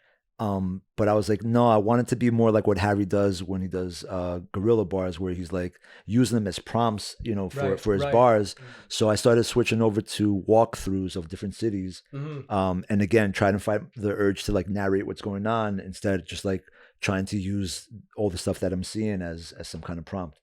But I was like, no, I want it to be more like what Harry does when he does guerrilla bars, where he's like using them as prompts, you know, for his bars. So I started switching over to walkthroughs of different cities, and again, trying to fight the urge to like narrate what's going on instead of just like trying to use all the stuff that I'm seeing as some kind of prompt.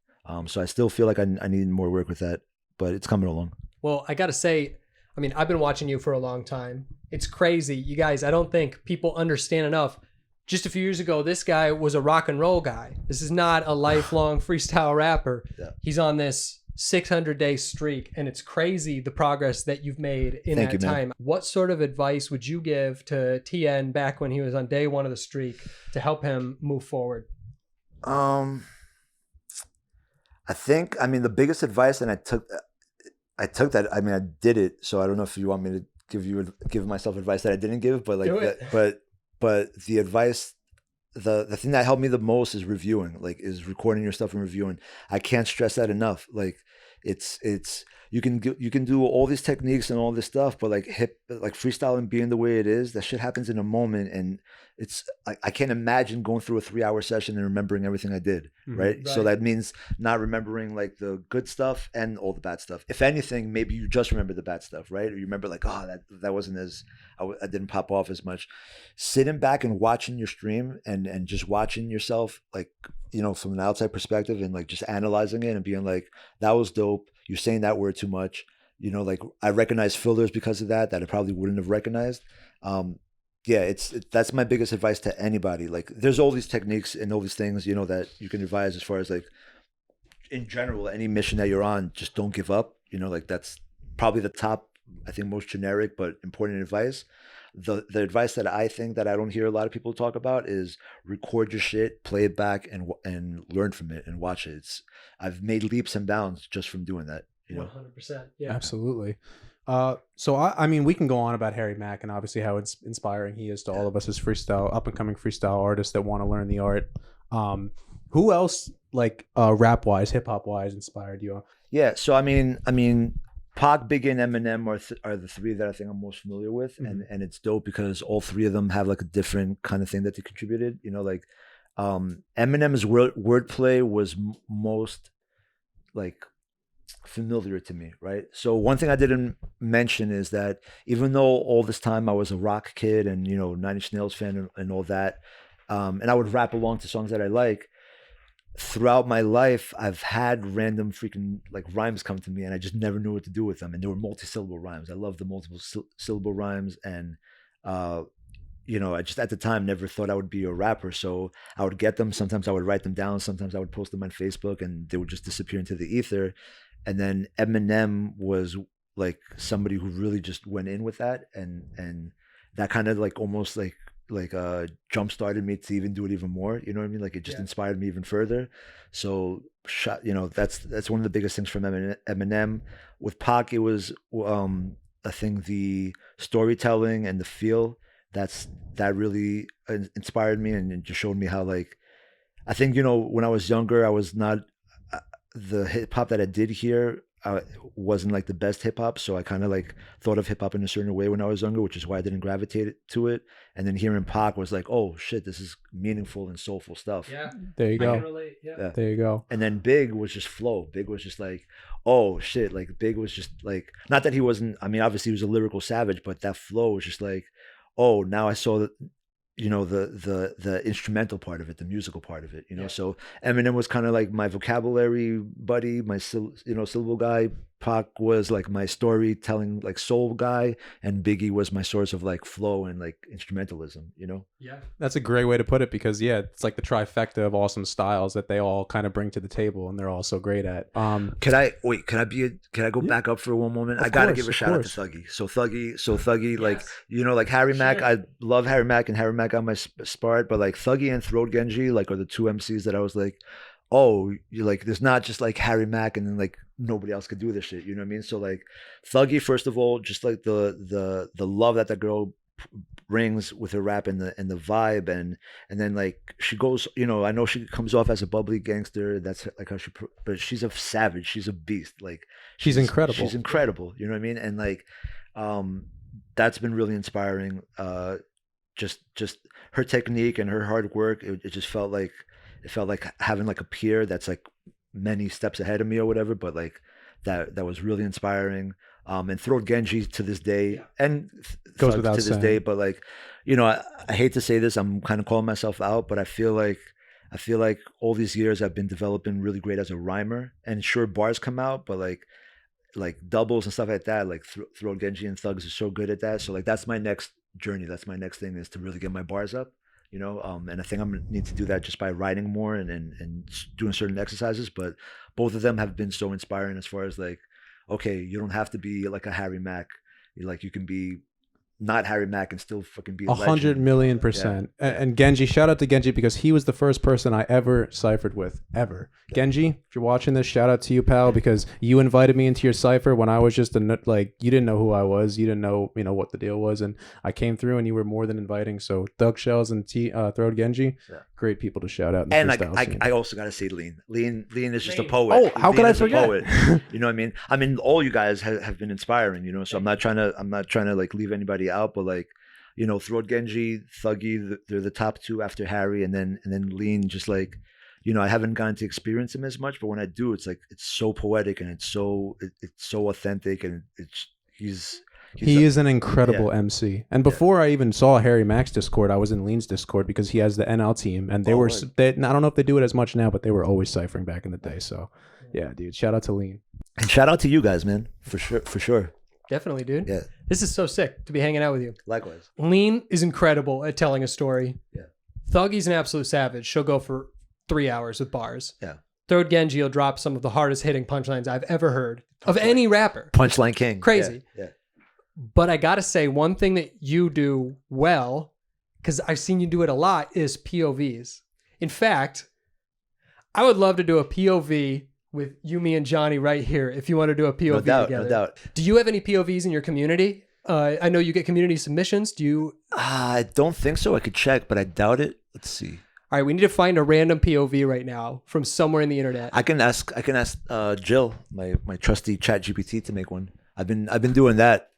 So I still feel like I need more work with that, but it's coming along. Well, I got to say, I mean, I've been watching you for a long time. It's crazy. You guys, I don't think people understand enough. Just a few years ago, this guy was a rock and roll guy. This is not a lifelong freestyle rapper. Yeah. He's on this 600-day streak, and it's crazy the progress that you've made in that time. What sort of advice would you give to TN back when he was on day one of the streak to help him move forward? I think, I mean, the biggest advice, and I took that. I mean, I did it. So I don't know if you want me to give myself advice that I didn't give, but like, but the advice, the thing that helped me the most is reviewing, like is recording your stuff and reviewing. I can't stress that enough. Like it's, you can do all these techniques and all this stuff, but like freestyling being the way it is, that shit happens in a moment. And it's, I can't imagine going through a 3-hour session and remembering everything I did. Right. So that means not remembering like the good stuff and all the bad stuff. If anything, maybe you just remember the bad stuff, right? Or you remember like, oh, that wasn't as, I didn't pop off as much. Sitting back and watching your stream and just watching yourself, like, you know, from an outside perspective and like just analyzing it and being like, that was dope. You're saying that word too much. You know, like I recognize fillers because of that I probably wouldn't have recognized. Yeah, that's my biggest advice to anybody. Like there's all these techniques and all these things, you know, that you can advise as far as like in general, any mission that you're on, just don't give up. You know, like that's probably the top, I think, most generic but important advice. The advice that I think that I don't hear a lot of people talk about is record your shit, play it back, and learn from it and watch it. I've made leaps and bounds just from doing that. You know? 100%. Yeah, absolutely. So I mean, we can go on about Harry Mack and obviously how inspiring he is to all of us as up and coming freestyle artists that want to learn the art. Who else, like rap wise, hip hop wise, inspired you? Yeah. So I mean, Pac, Big, and Eminem are the three that I think I'm most familiar with, and it's dope because all three of them have like a different kind of thing that they contributed. You know, like Eminem's wordplay was most like familiar to me, right? So one thing I didn't mention is that even though all this time I was a rock kid and, you know, Nine Inch Nails fan and all that, and I would rap along to songs that I like, throughout my life, I've had random freaking like rhymes come to me, and I just never knew what to do with them. And they were multi-syllable rhymes. I love the multiple syllable rhymes, and you know, I just at the time never thought I would be a rapper. So I would get them. Sometimes I would write them down. Sometimes I would post them on Facebook, and they would just disappear into the ether. And then Eminem was like somebody who really just went in with that, and that kind of like almost like jump started me to even do it even more. You know what I mean? Like it just inspired me even further. So you know, that's one of the biggest things from Eminem. With Pac, it was I think the storytelling and the feel that really inspired me, and just showed me how, like, I think, you know, when I was younger, I was not the hip hop that I did here wasn't like the best hip hop. So I kind of like thought of hip hop in a certain way when I was younger, which is why I didn't gravitate to it. And then hearing Pac was like, oh shit, this is meaningful and soulful stuff. Yeah. There you go. I can relate. Yeah. There you go. And then Big was just flow. Big was just like, oh shit. Like Big was just like, not that he wasn't, I mean, obviously he was a lyrical savage, but that flow was just like, oh, now I saw that, you know, the instrumental part of it, the musical part of it, you know. Yeah. So Eminem was kind of like my vocabulary buddy, my syllable guy. Pac was like my storytelling, like soul guy, and Biggie was my source of like flow and like instrumentalism, you know. Yeah, that's a great way to put it, because it's like the trifecta of awesome styles that they all kind of bring to the table, and they're all so great at. Can I go back up for one moment? I gotta give a shout out to Thuggy. So Thuggy, yes. Like, you know, like Harry Mack. I love Harry Mack, and Harry Mack got my spart, but like Thuggy and Throat Genji like are the two MCs that I was like, oh, you like, there's not just like Harry Mack and then like nobody else could do this shit, you know what I mean? So like Thuggy, first of all, just like the love that the girl brings with her rap and the vibe, and then like she goes, you know, I know she comes off as a bubbly gangster, that's like how but she's a savage, she's a beast, like she's incredible. She's incredible, you know what I mean? And like that's been really inspiring. Just her technique and her hard work, it just felt like having like a peer that's like many steps ahead of me or whatever, but like that was really inspiring. And Throat Genji to this day, and goes without to this saying. day, but like, you know, I hate to say this, I'm kind of calling myself out, but I feel like all these years I've been developing really great as a rhymer, and sure, bars come out, but like doubles and stuff like that, like Throat Genji and Thugs are so good at that. So like that's my next journey, that's my next thing, is to really get my bars up, you know. And I think I'm gonna need to do that just by writing more and doing certain exercises. But both of them have been so inspiring as far as like, okay, you don't have to be like a Harry Mack. You can be not Harry Mack and still fucking be a 100 million %. Yeah. And Genji, shout out to Genji, because he was the first person I ever ciphered with, ever. Yeah. Genji, if you're watching this, shout out to you, pal, because you invited me into your cipher when I was just like, you didn't know who I was, you didn't know, you know, what the deal was, and I came through and you were more than inviting. So Doug Shells and Throat Genji, great people to shout out in the and freestyle I also gotta say Lean is just a poet. Oh, how could I forget? Poet. You know what I mean? I mean, all you guys have been inspiring, you know, so I'm not trying to like leave anybody out, but like, you know, Throat Genji, Thuggy, they're the top two after Harry, and then Lean, just like, you know, I haven't gotten to experience him as much, but when I do, it's like, it's so poetic and it's so authentic, and he is an incredible MC. And before I even saw Harry Mack's Discord, I was in Lean's Discord, because he has the NL team, and they I don't know if they do it as much now, but they were always ciphering back in the day. So yeah, dude, shout out to Lean. And shout out to you guys, man, for sure. Definitely, dude. Yeah. This is so sick to be hanging out with you. Likewise. Lean is incredible at telling a story. Yeah. Thuggy's an absolute savage. She'll go for 3 hours with bars. Yeah. Throat Genji will drop some of the hardest hitting punchlines I've ever heard of any rapper. Punchline king. Crazy. Yeah. But I gotta say, one thing that you do well, because I've seen you do it a lot, is POVs. In fact, I would love to do a POV with you, me, and Johnny right here, if you want to do a POV together. No doubt. Do you have any POVs in your community? I know you get community submissions. Do you? I don't think so. I could check, but I doubt it. Let's see. All right, we need to find a random POV right now from somewhere in the internet. I can ask Jill, my trusty Chat GPT, to make one. I've been doing that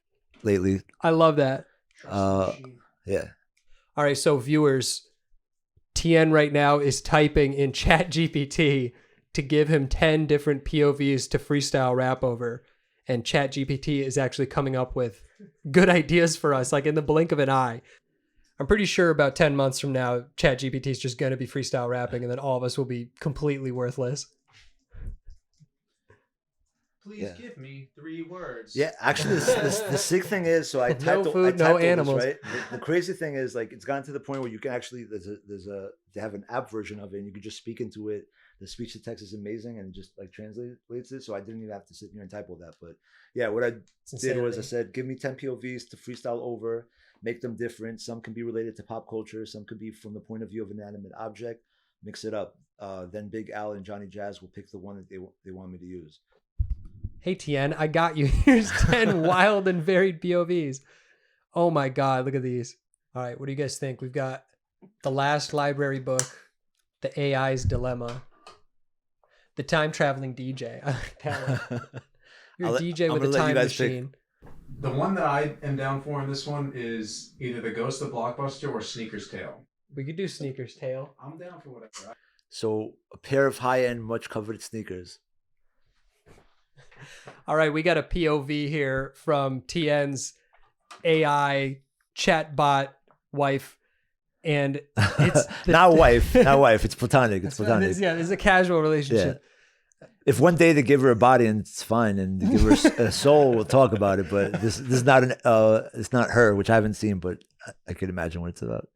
lately. I love that. Yeah. All right, so viewers, TN right now is typing in Chat GPT to give him 10 different POVs to freestyle rap over. And Chat GPT is actually coming up with good ideas for us, like in the blink of an eye. I'm pretty sure about 10 months from now, ChatGPT is just going to be freestyle rapping, and then all of us will be completely worthless. Please give me 3 words. Yeah, actually, the sick thing is, so I typed, No food, I typed no all this, animals. right? The crazy thing is, like, it's gotten to the point where you can actually they have an app version of it, and you can just speak into it. The speech to text is amazing, and it just like translates it. So I didn't even have to sit here and type all that. But yeah, what I did was I said, give me 10 POVs to freestyle over, make them different. Some can be related to pop culture, some could be from the point of view of an inanimate object. Mix it up. Then Big Al and Johnny Jazz will pick the one that they want me to use. Hey, Tien, I got you. Here's 10 wild and varied POVs. Oh my God, look at these. All right, what do you guys think? We've got The Last Library Book, The AI's Dilemma, The Time Traveling DJ. I like that one. You're a DJ with a time machine. The one that I am down for in this one is either The Ghost of Blockbuster or Sneaker's Tale. We could do Sneaker's Tale. I'm down for whatever. So a pair of high-end, much coveted sneakers. All right, we got a POV here from Tien's AI chatbot wife, and it's not wife. It's platonic. It's platonic. It's a casual relationship. Yeah. If one day they give her a body and it's fine, and they give her a soul, we'll talk about it. But this is not it's not her, which I haven't seen, but I can imagine what it's about.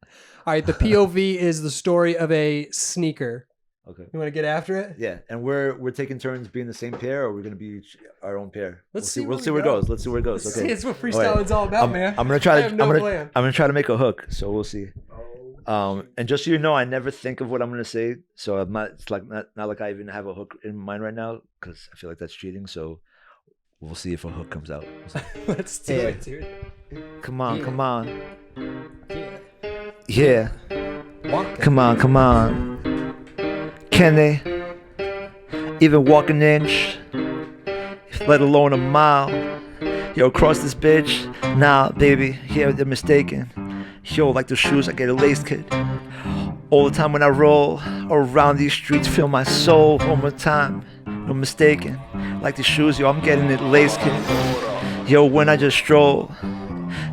All right, the POV is the story of a sneaker. Okay. You want to get after it? Yeah, and we're taking turns being the same pair, or we're gonna be our own pair. We'll see where it goes. Let's see where it goes. Let's Okay. see, it's what freestyling's all about, man. I'm gonna try to. I have no plan. I'm gonna try to make a hook. So we'll see. And just so you know, I never think of what I'm gonna say. So I'm not. It's like not like I even have a hook in mind right now, because I feel like that's cheating. So we'll see if a hook comes out. Let's do it, dude. Come on, come on. Yeah. Come on. Can they even walk an inch, let alone a mile? Yo, cross this bitch. Nah, baby, yeah, they're mistaken. Yo, like the shoes, I get a lace kid. All the time when I roll around these streets, feel my soul. One more time, no mistaken. Like the shoes, yo, I'm getting it lace kid. Yo, when I just stroll,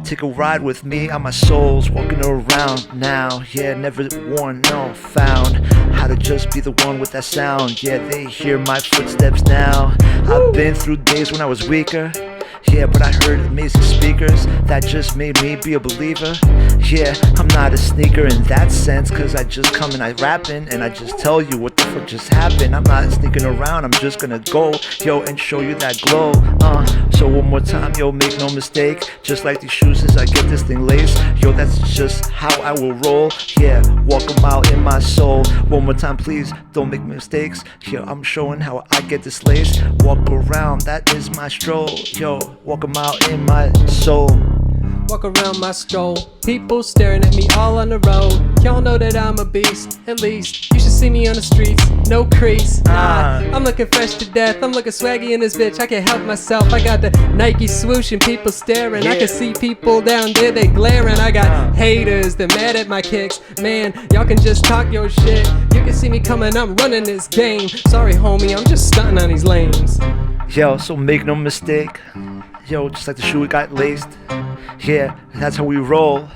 take a ride with me on my soul's walking around now. Yeah, never worn, no found. How to just be the one with that sound. Yeah, they hear my footsteps now. I've been through days when I was weaker. Yeah, but I heard amazing speakers that just made me be a believer. Yeah, I'm not a sneaker in that sense, cause I just come and I rapping and I just tell you what the fuck just happened. I'm not sneaking around, I'm just gonna go, yo, and show you that glow. So one more time, yo, make no mistake. Just like these shoes as I get this thing laced. Yo, that's just how I will roll. Yeah, walk a mile in my soul. One more time, please, don't make mistakes. Yo, I'm showing how I get this lace. Walk around, that is my stroll. Yo, walk a mile in my soul. Walk around my stroll, people staring at me all on the road. Y'all know that I'm a beast, at least you should see me on the streets, no crease. I'm looking fresh to death, I'm looking swaggy in this bitch, I can't help myself. I got the Nike swoosh and people staring. I can see people down there, they glaring. I got haters, they're mad at my kicks. Man, y'all can just talk your shit. You can see me coming, I'm running this game. Sorry homie, I'm just stunting on these lanes. Yo, so make no mistake. Yo, just like the shoe we got laced. Yeah, that's how we roll.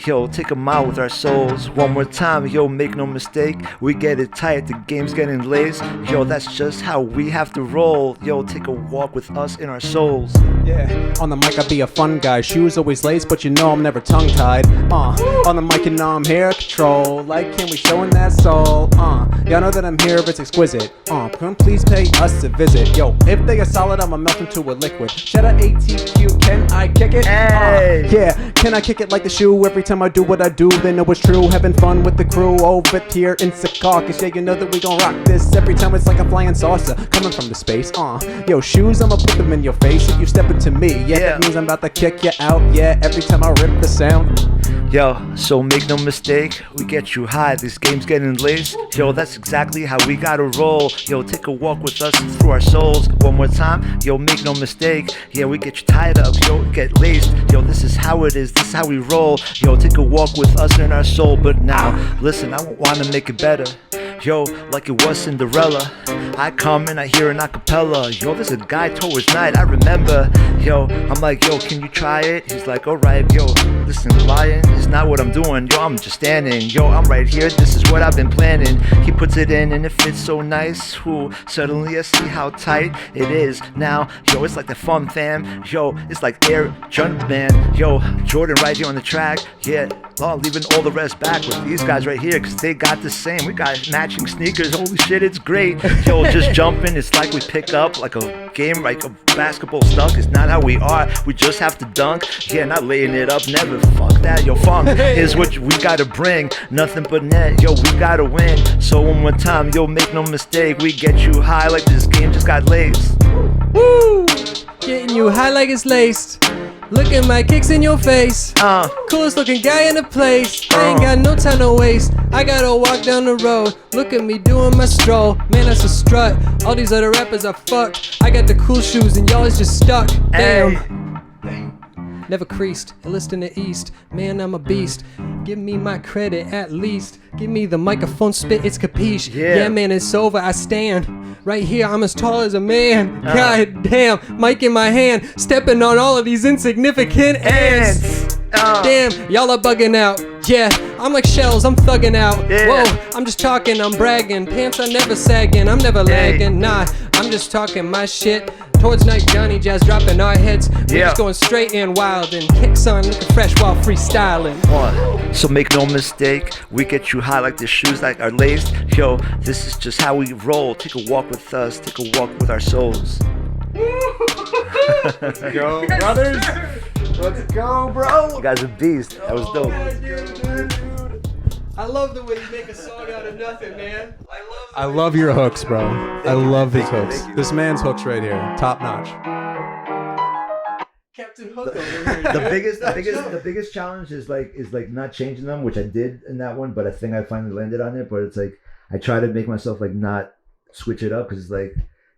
Yo, take a mile with our souls. One more time, yo, make no mistake. We get it tight, the game's getting laced. Yo, that's just how we have to roll. Yo, take a walk with us in our souls. Yeah, on the mic I be a fun guy. Shoes always laced, but you know I'm never tongue-tied. On the mic you know I'm hair control. Like can we showing that soul? Y'all know that I'm here, it's exquisite. Come please pay us a visit. Yo, if they are solid, I'ma melt into a liquid. Cheddar ATQ, can I kick it? Hey. Yeah, can I kick it like the shoe? Every time I do what I do, they know it's true. Having fun with the crew over here in Secaucus. Yeah, you know that we gon' rock this. Every time it's like a flying saucer coming from the space. Yo, shoes, I'ma put them in your face if you step into me. Yeah, that means I'm about to kick you out. Yeah, every time I rip the sound. Yo, so make no mistake, we get you high, this game's getting laced. Yo, that's exactly how we gotta roll. Yo, take a walk with us through our souls. One more time, yo, make no mistake. Yeah, we get you tied up, yo, get laced. Yo, this is how it is, this is how we roll. Yo, take a walk with us in our soul. But now, listen, I wanna make it better. yo, like it was Cinderella. I come and I hear an acapella. Yo, there's a guy towards night, I remember. Yo, I'm like, yo, can you try it? He's like, alright, yo, listen, lying is not what I'm doing. Yo, I'm just standing. Yo, I'm right here, this is what I've been planning. He puts it in and it fits so nice. Who suddenly I see how tight it is now. Yo, it's like the fun fam. Yo, it's like air jump man. Yo, Jordan right here on the track. Yeah, leaving all the rest back with these guys right here, cause they got the same. We got matching sneakers. Holy shit, it's great. Yo, just jumping. It's like we pick up like a game, like a basketball stuck. It's not how we are. We just have to dunk. Yeah, not laying it up. Never. Fuck that. Yo, funk is what we gotta bring. Nothing but net. Yo, we gotta win. So one more time. Yo, make no mistake. We get you high like this game just got laced. Woo! Getting you high like it's laced. Look at my kicks in your face. Coolest looking guy in the place. I ain't got no time to waste. I gotta walk down the road. Look at me doing my stroll. Man, that's a strut. All these other rappers are fucked. I got the cool shoes and y'all is just stuck. Damn. Hey. Never creased, enlist in the east. Man, I'm a beast. Give me my credit at least. Give me the microphone spit, it's capiche. Yeah, man, it's over, I stand. Right here, I'm as tall as a man. God damn, mic in my hand. Stepping on all of these insignificant ants. Damn, y'all are bugging out. Yeah, I'm like shells, I'm thugging out. Yeah. Whoa, I'm just talking, I'm bragging. Pants are never sagging, I'm never lagging. Nah, I'm just talking my shit. Towards night, Johnny Jazz dropping our hits. We're just going straight and wild and kicks on looking fresh while freestyling. So make no mistake, we get you high like the shoes like are laced. Yo, this is just how we roll. Take a walk with us, take a walk with our souls. Let's go, brothers. Let's go, bro. You guys are beasts. That was dope. Dude. I love the way you make a song out of nothing, man. I love your hooks, bro. I love his hooks. This man's hooks right here, top notch. Captain Hook over here. The biggest challenge is like not changing them, which I did in that one, but I think I finally landed on it. But it's like I try to make myself like not switch it up, because it's like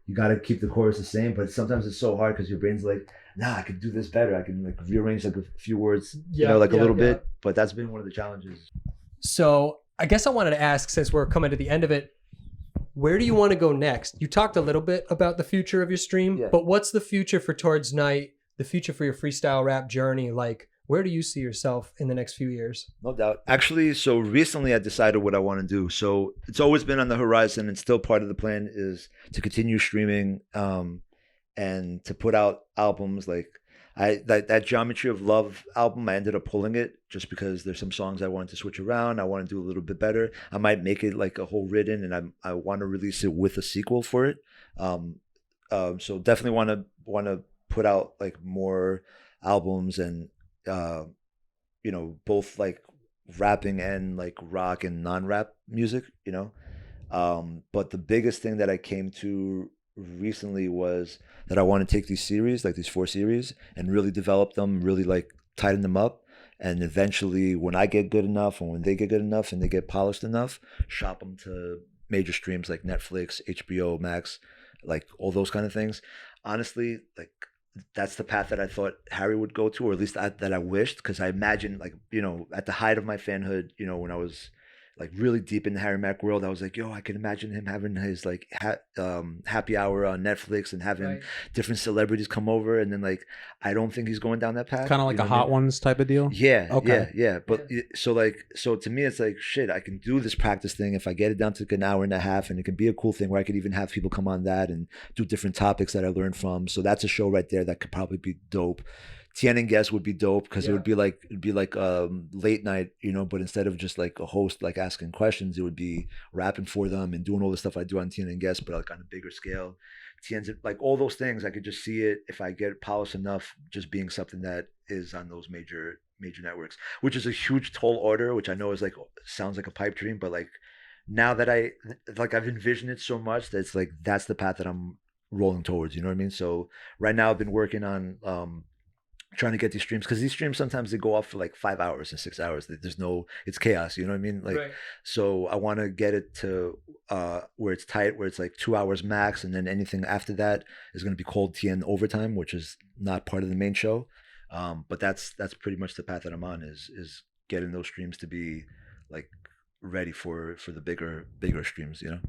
you got to keep the chorus the same, but sometimes it's so hard because your brain's like, nah, I could do this better. I can like rearrange like a few words, a little bit. But that's been one of the challenges. So I guess I wanted to ask, since we're coming to the end of it, where do you want to go next? You talked a little bit about the future of your stream, but what's the future for Towards Night, the future for your freestyle rap journey? Like, where do you see yourself in the next few years? No doubt. Actually, so recently I decided what I want to do. So it's always been on the horizon, and still part of the plan is to continue streaming and to put out albums. Like that Geometry of Love album, I ended up pulling it just because there's some songs I wanted to switch around. I want to do a little bit better. I might make it like a whole written, and I want to release it with a sequel for it. So definitely want to put out like more albums, and both like rapping and like rock and non-rap music, but the biggest thing that I came to recently was that I want to take these series, like these 4 series, and really develop them, really like tighten them up, and eventually when I get good enough, and when they get good enough and they get polished enough, shop them to major streams like Netflix, HBO Max, like all those kind of things. Honestly, like that's the path that I thought Harry would go to, or at least that I wished, because I imagined, like, at the height of my fanhood, when I was like really deep in the Harry Mack world, I was like, yo, I can imagine him having his like happy hour on Netflix and having different celebrities come over, and then like I don't think he's going down that path. Kind of like a Hot Ones type of deal. Yeah. Okay. Yeah. But so to me, it's like, shit, I can do this practice thing if I get it down to like an hour and a half, and it can be a cool thing where I could even have people come on that and do different topics that I learned from. So that's a show right there that could probably be dope. Tien and Guest would be dope, because it would be like late night, but instead of just like a host like asking questions, it would be rapping for them and doing all the stuff I do on Tien and Guest, but like on a bigger scale. Tien's like all those things, I could just see it, if I get it polished enough, just being something that is on those major networks, which is a huge tall order, which I know is like sounds like a pipe dream, but like now that I've envisioned it so much that it's like that's the path that I'm rolling towards. You know what I mean? So right now I've been working on trying to get these streams, because these streams sometimes they go off for like 5 hours and 6 hours. It's chaos, you know what I mean? Like, so I want to get it to where it's tight, where it's like 2 hours max, and then anything after that is going to be called TN overtime, which is not part of the main show. But that's pretty much the path that I'm on, is getting those streams to be like ready for the bigger streams, you know.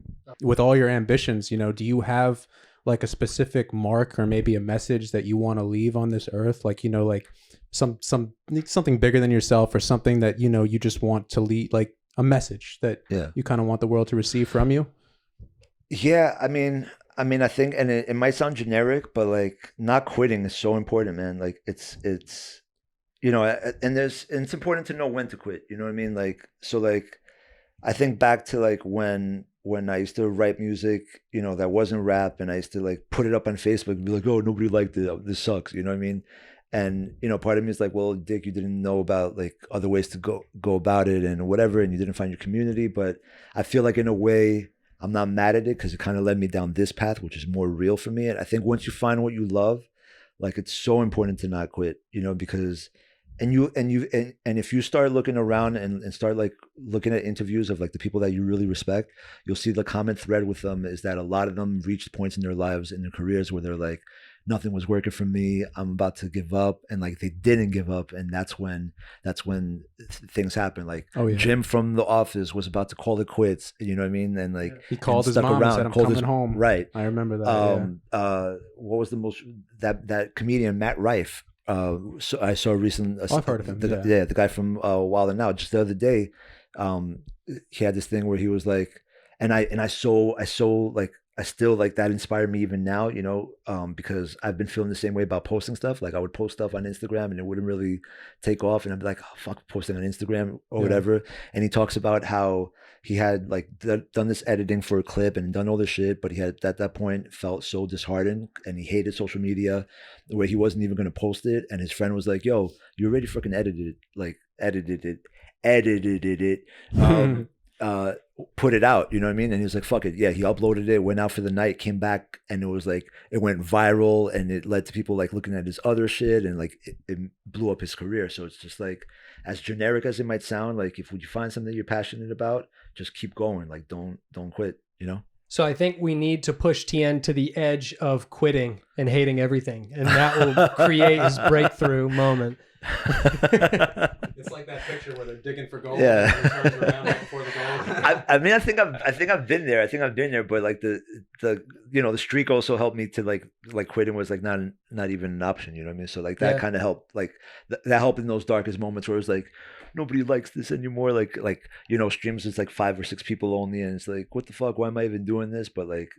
With all your ambitions, you know, do you have like a specific mark or maybe a message that you want to leave on this earth? Like, you know, like something bigger than yourself, or something that, you know, you just want to lead, like a message that you kind of want the world to receive from you? Yeah, I mean, I think, and it might sound generic, but like not quitting is so important, man. Like it's, you know, and it's important to know when to quit. You know what I mean? Like, so like, I think back to like when I used to write music, you know, that wasn't rap, and I used to like put it up on Facebook and be like, oh, nobody liked it. This sucks. You know what I mean? And, you know, part of me is like, well, Dick, you didn't know about like other ways to go about it and whatever, and you didn't find your community. But I feel like in a way, I'm not mad at it, because it kind of led me down this path, which is more real for me. And I think once you find what you love, like it's so important to not quit, you know, because and if you start looking around and start like looking at interviews of like the people that you really respect, you'll see the common thread with them is that a lot of them reached points in their lives, in their careers, where they're like, nothing was working for me, I'm about to give up. And like they didn't give up, and that's when things happen. Like Jim from The Office was about to call it quits, you know what I mean? And like he called his mom and said, I'm coming home. Right. I remember that. What was the most, that comedian Matt Rife, so I saw a recent I've heard of him. The guy from Wild 'N Out, just the other day, he had this thing where he was like, and I so like, I still like, that inspired me even now, you know, because I've been feeling the same way about posting stuff. Like I would post stuff on Instagram and it wouldn't really take off, and I'd be like, oh, fuck posting on Instagram or whatever. And he talks about how he had like done this editing for a clip and done all this shit, but he had at that point felt so disheartened, and he hated social media, where he wasn't even going to post it. And his friend was like, yo, you already freaking edited it. Put it out, you know what I mean? And he was like, fuck it. Yeah, he uploaded it, went out for the night, came back, and it was like, it went viral, and it led to people like looking at his other shit, and like it blew up his career. So it's just like, as generic as it might sound, like if you find something you're passionate about, just keep going. Like don't quit, you know? So I think we need to push Tien to the edge of quitting and hating everything, and that will create his breakthrough moment. It's like that picture where they're digging for gold. Yeah. And he turns around right before the gold. I mean, I think I've been there. But like the you know, the streak also helped me to like quitting was like not even an option. You know what I mean? So like that kind of helped. Like that helped in those darkest moments where it was like, nobody likes this anymore. Like you know, streams is like 5 or 6 people only, and it's like, what the fuck? Why am I even doing this? But like,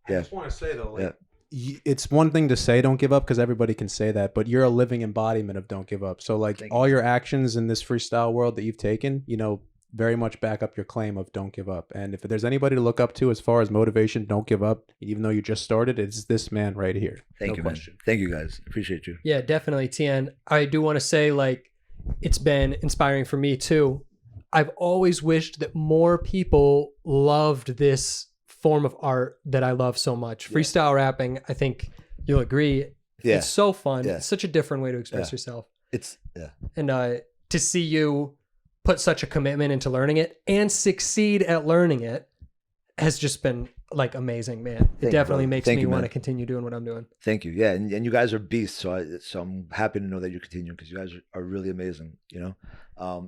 I just want to say though, like. It's one thing to say don't give up, because everybody can say that, but you're a living embodiment of don't give up. So like all your actions in this freestyle world that you've taken, you know, very much back up your claim of don't give up. And if there's anybody to look up to as far as motivation, don't give up, even though you just started, it's this man right here. Thank you, man. Thank you guys. Appreciate you. Yeah, definitely, Tien. I do want to say, like, it's been inspiring for me too. I've always wished that more people loved this form of art that I love so much. Freestyle rapping, I think you'll agree. Yeah. It's so fun. Yeah. It's such a different way to express yourself. And to see you put such a commitment into learning it and succeed at learning it has just been like amazing, man. It definitely makes me want to continue doing what I'm doing. Thank you. Yeah, and you guys are beasts, so I'm happy to know that you continue, because you guys are really amazing, you know.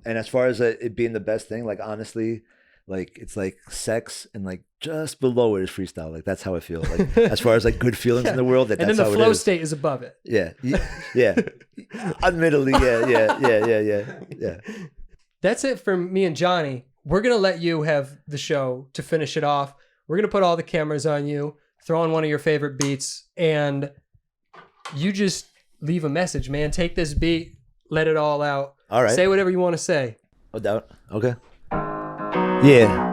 And as far as it being the best thing, like honestly, like it's like sex, and like just below it is freestyle. Like that's how I feel. Like as far as like good feelings in the world, that's how it is. And then the flow state is above it. Yeah. Admittedly, yeah. That's it for me and Johnny. We're gonna let you have the show to finish it off. We're gonna put all the cameras on you, throw on one of your favorite beats, and you just leave a message, man. Take this beat, let it all out. All right. Say whatever you want to say. No doubt. Okay. Yeah.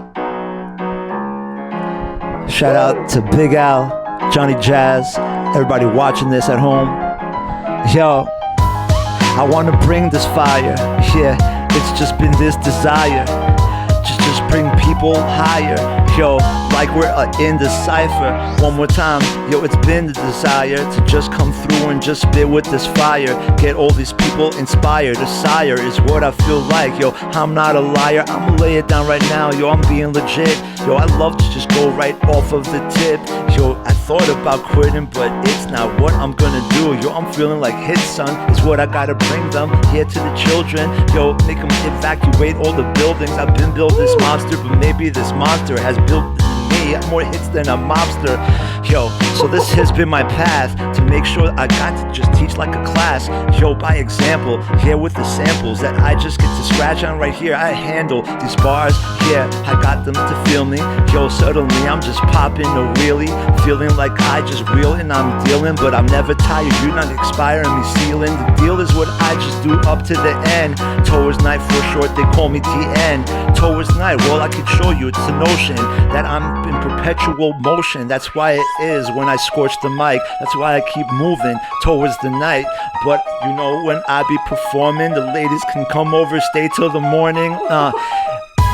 Shout out to Big Al, Johnny Jazz, everybody watching this at home. Yo, I want to bring this fire. Yeah, it's just been this desire. Just bring people higher. Yo, like we're in the cypher. One more time, yo, it's been the desire to just come through and just spit with this fire. Get all these people inspired. A sire is what I feel like. Yo, I'm not a liar, I'ma lay it down right now. Yo, I'm being legit. Yo, I love to just go right off of the tip. Yo, I thought about quitting, but it's not what I'm gonna do. Yo, I'm feeling like hits, son, is what I gotta bring them here to the children. Yo, make them evacuate all the buildings. I've been built this monster, but maybe this monster has built me more hits than a mobster. Yo, so this has been my path to make sure I got to just teach like a class. Yo, by example, here with the samples that I just get to scratch on right here. I handle these bars, yeah, I got them to feel me. Yo, suddenly I'm just popping a wheelie, feeling like I just reel and I'm dealing, but I'm never tired. You're not expiring me, sealing. The deal is what I just do up to the end. Towards night for short, they call me TN. Towards night, well, I could show you it's a notion that I'm in perpetual motion. That's why it is when I scorch the mic. That's why I keep moving towards the night. But you know, when I be performing, the ladies can come over, stay till the morning.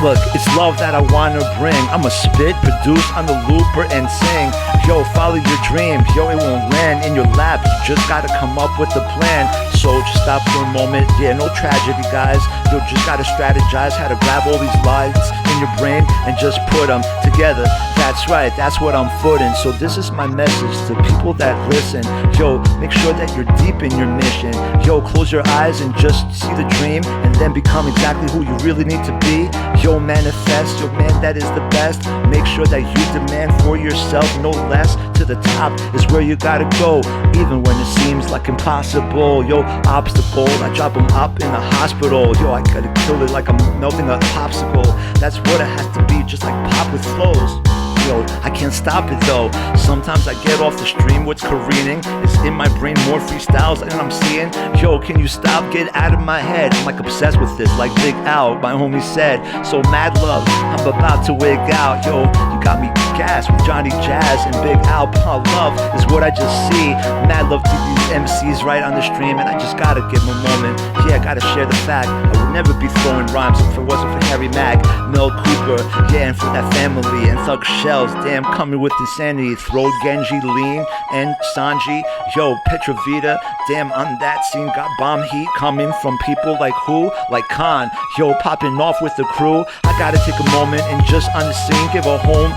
Look, it's love that I wanna bring. I'ma spit, produce on the looper and sing. Yo, follow your dream. Yo, it won't land in your lap. You just gotta come up with a plan. So just stop for a moment. Yeah, no tragedy, guys. Yo, just gotta strategize how to grab all these lines in your brain and just put them together. That's right, that's what I'm footing. So this is my message to people that listen. Yo, make sure that you're deep in your mission. Yo, close your eyes and just see the dream, and then become exactly who you really need to be. Yo, manifest, yo, man, that is the best. Make sure that you demand for yourself no less. To the top is where you gotta go, even when it seems like impossible. Yo, obstacle, I drop them up in the hospital. Yo, I gotta kill it like I'm melting a popsicle. That's what it has to be, just like pop with flows. Yo, I can't stop it though. Sometimes I get off the stream, what's careening is in my brain, more freestyles and I'm seeing. Yo, can you stop, get out of my head. I'm like obsessed with this, like Big Al, my homie said. So mad love, I'm about to wig out. Yo, you got me gassed with Johnny Jazz and Big Al. Love is what I just see. Mad love to these MCs right on the stream, and I just gotta give them a moment. Yeah, I gotta share the fact I would never be throwing rhymes if it wasn't for Harry Mack, Mel Cooper, yeah, and for that family, and Thug Shells, damn, coming with insanity. Throw Genji, Lean, and Sanji, yo, Petrovita, damn, on that scene, got bomb heat coming from people like who? Like Khan, yo, popping off with the crew. I gotta take a moment and just on the scene, give a home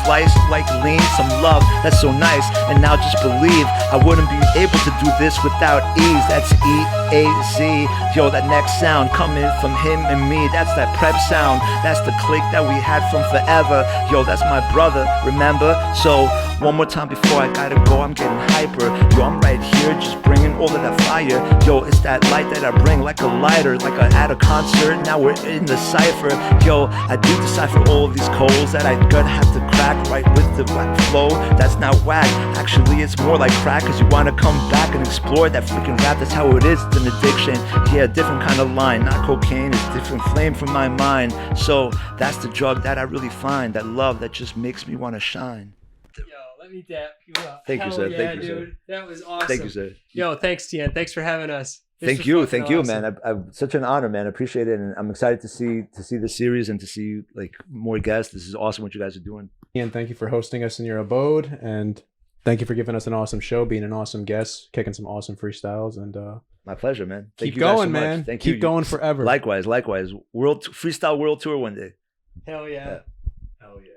slice like Lean, some love, that's so nice. And now just believe I wouldn't be able to do this without ease. That's E-A-Z. Yo, that next sound coming from him and me, that's that prep sound. That's the click that we had from forever. Yo, that's my brother, remember? So one more time before I gotta go, I'm getting hyper. Yo, I'm right here just bringing all of that fire. Yo, it's that light that I bring like a lighter, like at a concert. Now we're in the cypher. Yo, I do decipher all of these codes that I gonna have to crack right with the whack flow. That's not whack, actually it's more like crack, cause you wanna come back and explore that freaking rap. That's how it is, it's an addiction. Yeah, different kind of line, not cocaine, it's different flame from my mind. So that's the drug that I really find, that love that just makes me wanna shine. Yo, let me dap you up. Thank you, sir. Yeah, Thank you, dude. sir. That was awesome. Thank you, sir. Yo, thanks, Tien. Thanks for having us. Thank you, man. I'm such an honor, man. I appreciate it, and I'm excited to see the series and to see like more guests. This is awesome what you guys are doing. And thank you for hosting us in your abode, and thank you for giving us an awesome show, being an awesome guest, kicking some awesome freestyles, and my pleasure, man. Keep going, man. Keep going forever. Likewise. Freestyle World Tour one day. Hell yeah. Hell yeah.